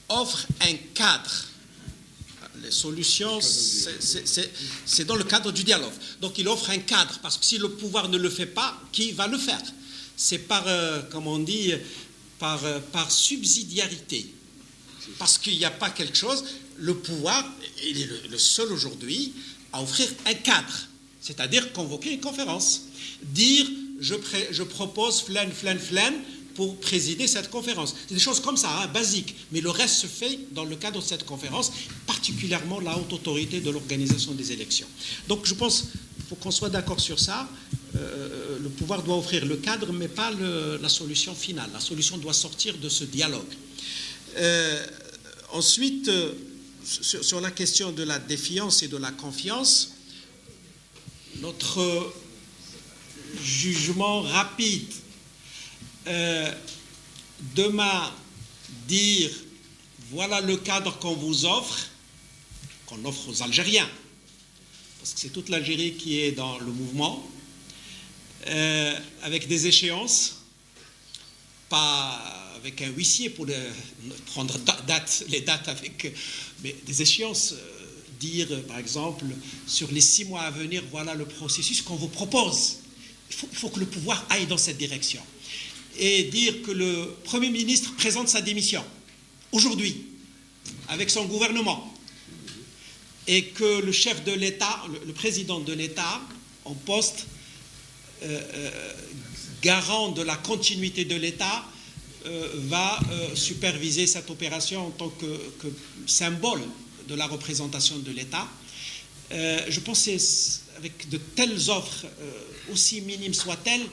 offre un cadre. Les solutions, c'est dans le cadre du dialogue. Donc il offre un cadre, parce que si le pouvoir ne le fait pas, qui va le faire? C'est par, comme on dit, par subsidiarité. Parce qu'il n'y a pas quelque chose, le pouvoir, il est le seul aujourd'hui à offrir un cadre. C'est-à-dire convoquer une conférence. Dire, je propose flan pour présider cette conférence. C'est des choses comme ça, basiques. Mais le reste se fait dans le cadre de cette conférence, particulièrement la haute autorité de l'organisation des élections. Donc je pense qu'il faut qu'on soit d'accord sur ça. Le pouvoir doit offrir le cadre, mais pas la solution finale. La solution doit sortir de ce dialogue. Ensuite, sur la question de la défiance et de la confiance, notre jugement rapide, demain dire voilà le cadre qu'on vous offre, qu'on offre aux Algériens, parce que c'est toute l'Algérie qui est dans le mouvement, avec des échéances, pas avec un huissier pour prendre les dates avec, mais des échéances. Dire, par exemple, sur les 6 mois à venir, voilà le processus qu'on vous propose. Il faut que le pouvoir aille dans cette direction. Et dire que le Premier ministre présente sa démission, aujourd'hui, avec son gouvernement, et que le chef de l'État, le président de l'État, en poste, garant de la continuité de l'État, va superviser cette opération en tant que symbole de la représentation de l'État. Je pense qu'avec de telles offres, aussi minimes soient-elles,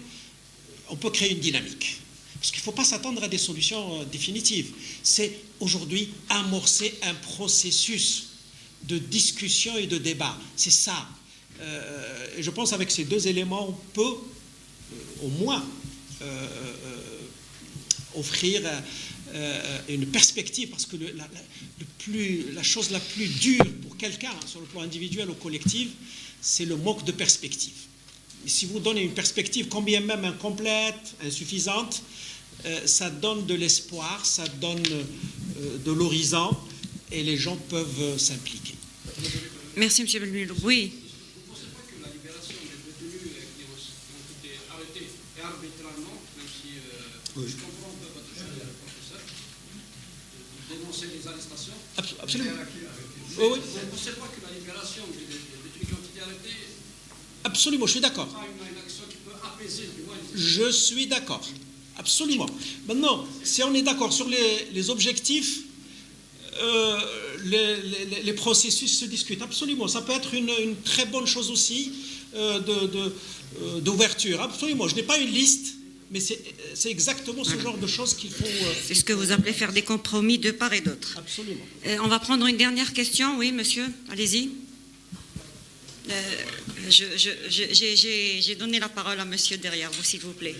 on peut créer une dynamique. Parce qu'il ne faut pas s'attendre à des solutions définitives. C'est aujourd'hui amorcer un processus de discussion et de débat. C'est ça. Et je pense qu'avec ces deux éléments, on peut au moins offrir une perspective, parce que la chose la plus dure pour quelqu'un, sur le plan individuel ou collectif, c'est le manque de perspective. Et si vous donnez une perspective, combien même incomplète, insuffisante, ça donne de l'espoir, ça donne de l'horizon, et les gens peuvent s'impliquer. Merci, M. Belmilo. Oui. Vous ne pensez pas que la libération des détenus qui ont été arrêtés et arbitrairement, même si je comprends un peu votre professeur, de dénoncer les arrestations? Absolument. Vous ne pensez pas que la libération des détenus qui ont été arrêtés? Absolument, je suis d'accord. Une action qui peut apaiser du moins les... Je suis d'accord. Absolument. Maintenant, si on est d'accord sur les objectifs, les processus se discutent. Absolument. Ça peut être une très bonne chose aussi d'ouverture. Absolument. Je n'ai pas une liste, mais c'est exactement ce genre de choses qu'il faut... C'est ce que vous appelez faire des compromis de part et d'autre. Absolument. On va prendre une dernière question. Oui, monsieur, allez-y. J'ai donné la parole à monsieur derrière vous, s'il vous plaît.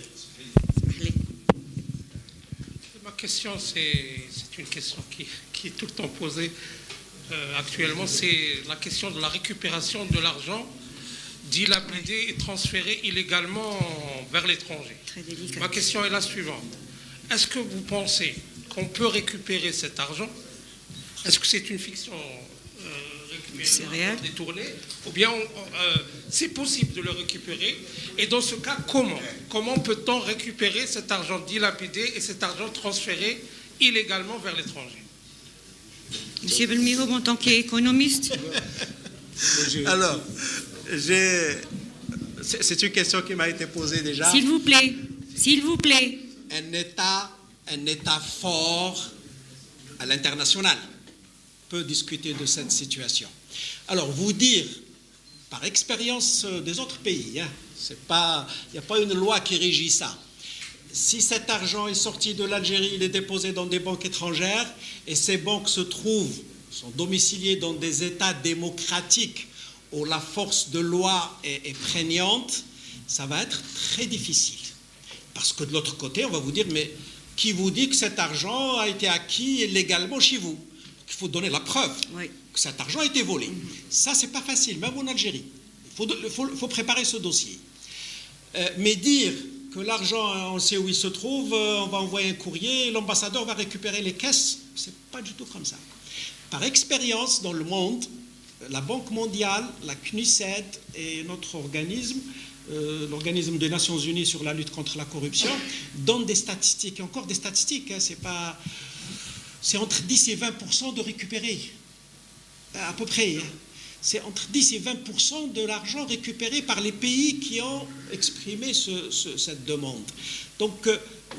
Ma question, c'est une question qui est tout le temps posée actuellement, c'est la question de la récupération de l'argent dilapidé et transféré illégalement vers l'étranger. Très délicat. Ma question est la suivante. Est-ce que vous pensez qu'on peut récupérer cet argent? Est-ce que c'est une fiction c'est réel, détournée, ou bien c'est possible de le récupérer? Et dans ce cas, comment peut-on récupérer cet argent dilapidé et cet argent transféré illégalement vers l'étranger? Monsieur Belmiro, en tant qu'économiste. Alors, c'est une question qui m'a été posée déjà. S'il vous plaît, s'il vous plaît. Un État fort à l'international peut discuter de cette situation. Alors, vous dire, par expérience des autres pays, il n'y a pas une loi qui régit ça. Si cet argent est sorti de l'Algérie, il est déposé dans des banques étrangères, et ces banques sont domiciliées dans des États démocratiques où la force de loi est prégnante, ça va être très difficile. Parce que de l'autre côté, on va vous dire, mais qui vous dit que cet argent a été acquis légalement chez vous? Il faut donner la preuve que cet argent a été volé. Ça, c'est pas facile, même en Algérie. Il faut préparer ce dossier. Mais dire que l'argent, on sait où il se trouve, on va envoyer un courrier, l'ambassadeur va récupérer les caisses, c'est pas du tout comme ça. Par expérience, dans le monde, la Banque mondiale, la CNUSED et notre organisme, l'organisme des Nations Unies sur la lutte contre la corruption, donnent des statistiques, et encore des statistiques, c'est entre 10 et 20% de récupérer, à peu près. C'est entre 10 et 20% de l'argent récupéré par les pays qui ont exprimé cette demande. Donc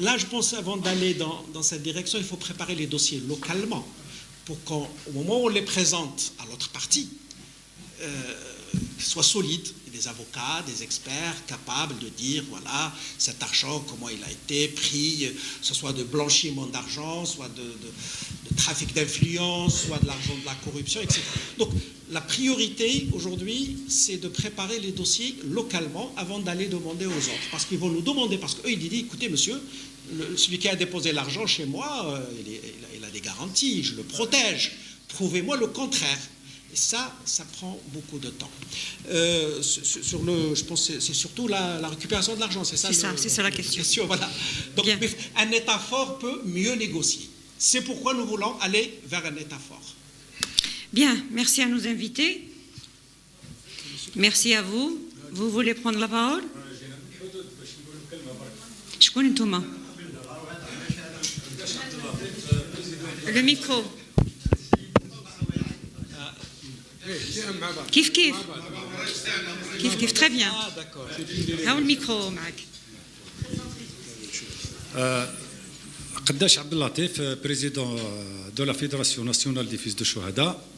là, je pense, avant d'aller dans cette direction, il faut préparer les dossiers localement pour qu'au moment où on les présente à l'autre partie, qu'ils soient solides, des avocats, des experts capables de dire, voilà, cet argent, comment il a été pris, que ce soit de blanchiment d'argent, soit de trafic d'influence, soit de l'argent de la corruption, etc. Donc, la priorité aujourd'hui, c'est de préparer les dossiers localement avant d'aller demander aux autres. Parce qu'ils vont nous demander, parce qu'eux, ils disent, écoutez, monsieur, celui qui a déposé l'argent chez moi, il a des garanties, je le protège. Prouvez-moi le contraire. Et ça prend beaucoup de temps. Je pense que c'est surtout la récupération de l'argent, c'est ça? C'est ça la question. Voilà. Donc, un État fort peut mieux négocier. C'est pourquoi nous voulons aller vers un État fort. Bien, merci à nos invités. Merci à vous. Vous voulez prendre la parole? Le micro. كيف très bien. هاو الميكرو معك. قداش عبد اللطيف بريزيدون دو لا فيدراسيون ناسيونال دي فيس دو شهداء،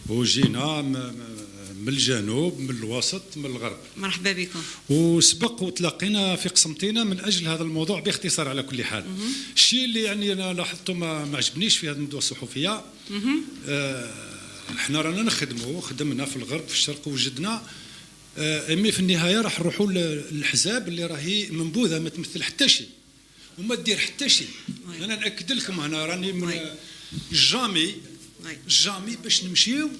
وجينا من الجنوب من الوسط من الغرب. مرحبا بكم. وسبق وتلاقينا في قسمتينا من اجل هذا الموضوع باختصار على كل حال. الشيء اللي يعني انا لاحظته ما عجبنيش في هذه الندوه الصحفيه، احنا رانا نخدموا خدمنا في الغرب في الشرق وجدنا، امي في النهايه راح نروحوا للحزاب اللي راهي منبوذه ما تمثل حتى شيء وما دير حتى شيء. انا ناكد لكم هنا راني من جامي باش نمشيو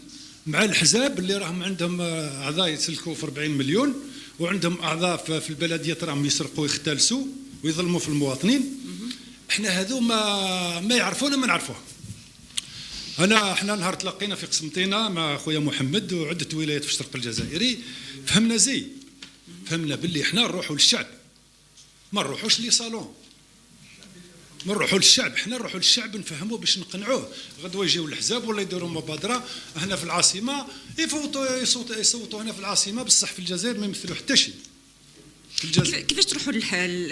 مع الحزاب اللي راهم عندهم اعضاء يسلكوا في 40 مليون وعندهم اعضاء في البلديات راهم يسرقوا ويختلسوا ويظلموا في المواطنين. احنا هذو ما يعرفونا ما نعرفوهم. احنا نهار تلاقينا في قسمتينا مع خويا محمد وعده ولايات في الشرق الجزائري، فهمنا باللي احنا نروحوا للشعب ما نروحوش لي صالون، ما نروحوا للشعب، احنا نروحوا للشعب نفهموه باش نقنعوه. غدوه يجيو الحزاب ولا يديروا مبادره هنا في العاصمه يصوتوا هنا في العاصمه، بصح في الجزائر ما يمثلوا حتى شيء. كيفاش تروحوا الحال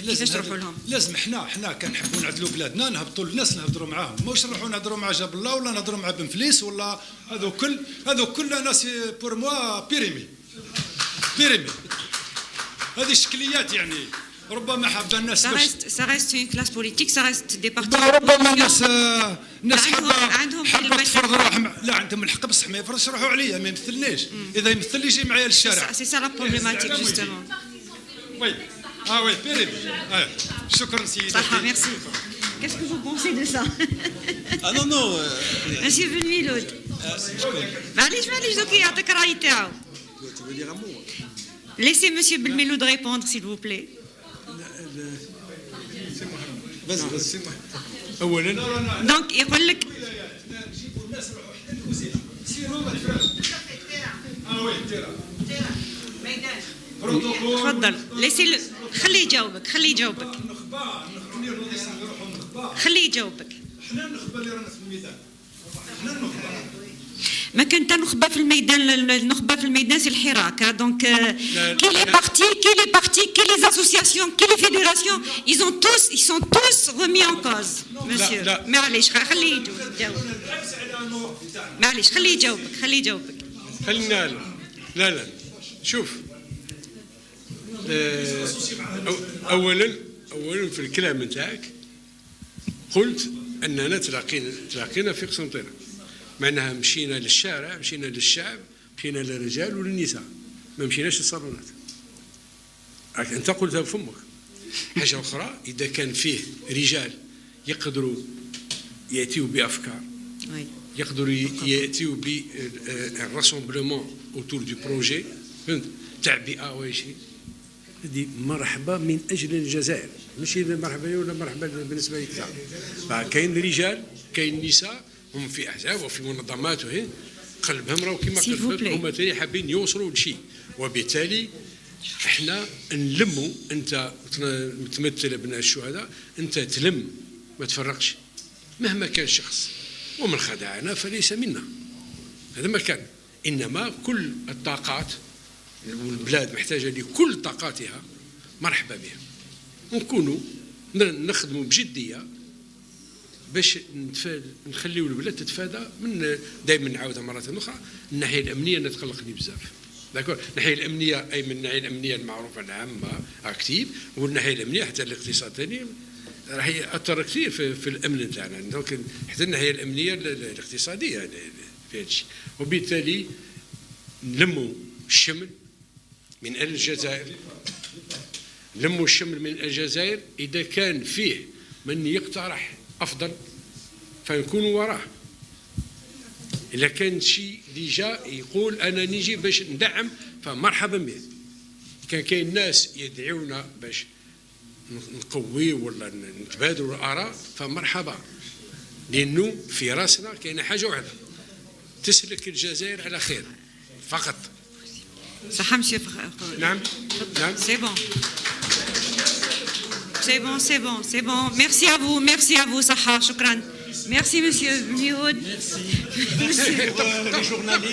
كيفاش تروحوا لهم؟ لازم احنا كان نحبوا نعدلوا بلادنا نهبطوا للناس نهضروا معاهم، ماش نروحوا نهضروا مع جاب الله ولا نهضروا مع بن فليس ولا هذو كل ناس بور موا بيريمي. هذه الشكليات يعني ربما حاب الناس ça reste une classe politique, ça reste des partis. ربما الناس حابه تفرض روحهم، لا عندهم الحق بصح ما يفرضش روحوا عليا، ما يمثلنيش. اذا يمثل يجي معايا للشارع. C'est ça la problématique justement. Oui. Oui, périm. شكرا سيدي. صح، merci. Qu'est-ce que vous pensez de ça? non. Monsieur Belmiloud. معليش دوك يعطيك الرأي تاعو. Laissez Monsieur Belmiloud répondre s'il vous plaît. اولا دونك يقول لك تفضل ليسي خليه يجاوبك خليه يجاوبك. احنا النخبه اللي رانا في الميدان، احنا النخبه ما كان تا نخبه في الميدان، النخبه في الميدان سي الحراك. دونك كي لي بارتي كي لي اسوسياسيون كي لي فيدراسيون ils sont tous remis en cause. monsieur معليش خليه يجاوب. معليش خليه يجاوبك. خلينا لا شوف، اولا في الكلام نتاعك قلت اننا تلاقينا في قسنطينه، معناها مشينا للشارع، مشينا للشعب، مشينا للرجال وللنساء، ما مشيناش للصالونات. انت قلتها بفمك. حاجه اخرى، اذا كان فيه رجال يقدروا ياتيوا بافكار، يقدروا ياتيوا بالراسومبلومون اوتور دو بروجي، فهمت، تعبئه وشيء، هذه مرحبا من اجل الجزائر، ماشي مرحبا ولا مرحبا بالنسبه لك. كاين رجال كاين نساء هم في احزاب وفي منظمات وهي قلبهم راهو كما قلت هما تاني حابين يوصلوا لشيء، وبالتالي احنا نلموا. انت تمثل ابناء الشهداء، انت تلم ما تفرقش مهما كان شخص، ومن خدعنا فليس منا، هذا ما كان. انما كل الطاقات والبلاد محتاجه لكل طاقاتها، مرحبا بها، ونكونوا نخدموا بجديه باش نخليو البلاد تتفادى من، دائما نعاودها مره اخرى، الناحيه الامنيه نتقلقني بزاف. داكور، الناحيه الامنيه اي من الناحيه الامنيه المعروفه العامه اكتيف، والناحيه الامنيه حتى الاقتصاد ثاني راح ياثر كثير في الامن تاعنا، دونك حتى الناحيه الامنيه الاقتصاديه في هذا الشيء. وبالتالي نلموا الشمل من اجل الجزائر، نلموا الشمل من الجزائر. اذا كان فيه من يقترح افضل فنكونوا وراه. اذا كان شيء ديجا يقول انا نيجي باش ندعم فمرحبا به. كان كاين ناس يدعونا باش نقوي ولا نتبادلوا الاراء فمرحبا، لانه في راسنا كاينه حاجه واحده تسلك الجزائر على خير فقط. صح مسيو. نعم c'est bon. Merci à vous صح، شكرا. Merci monsieur Belmiloud. Merci.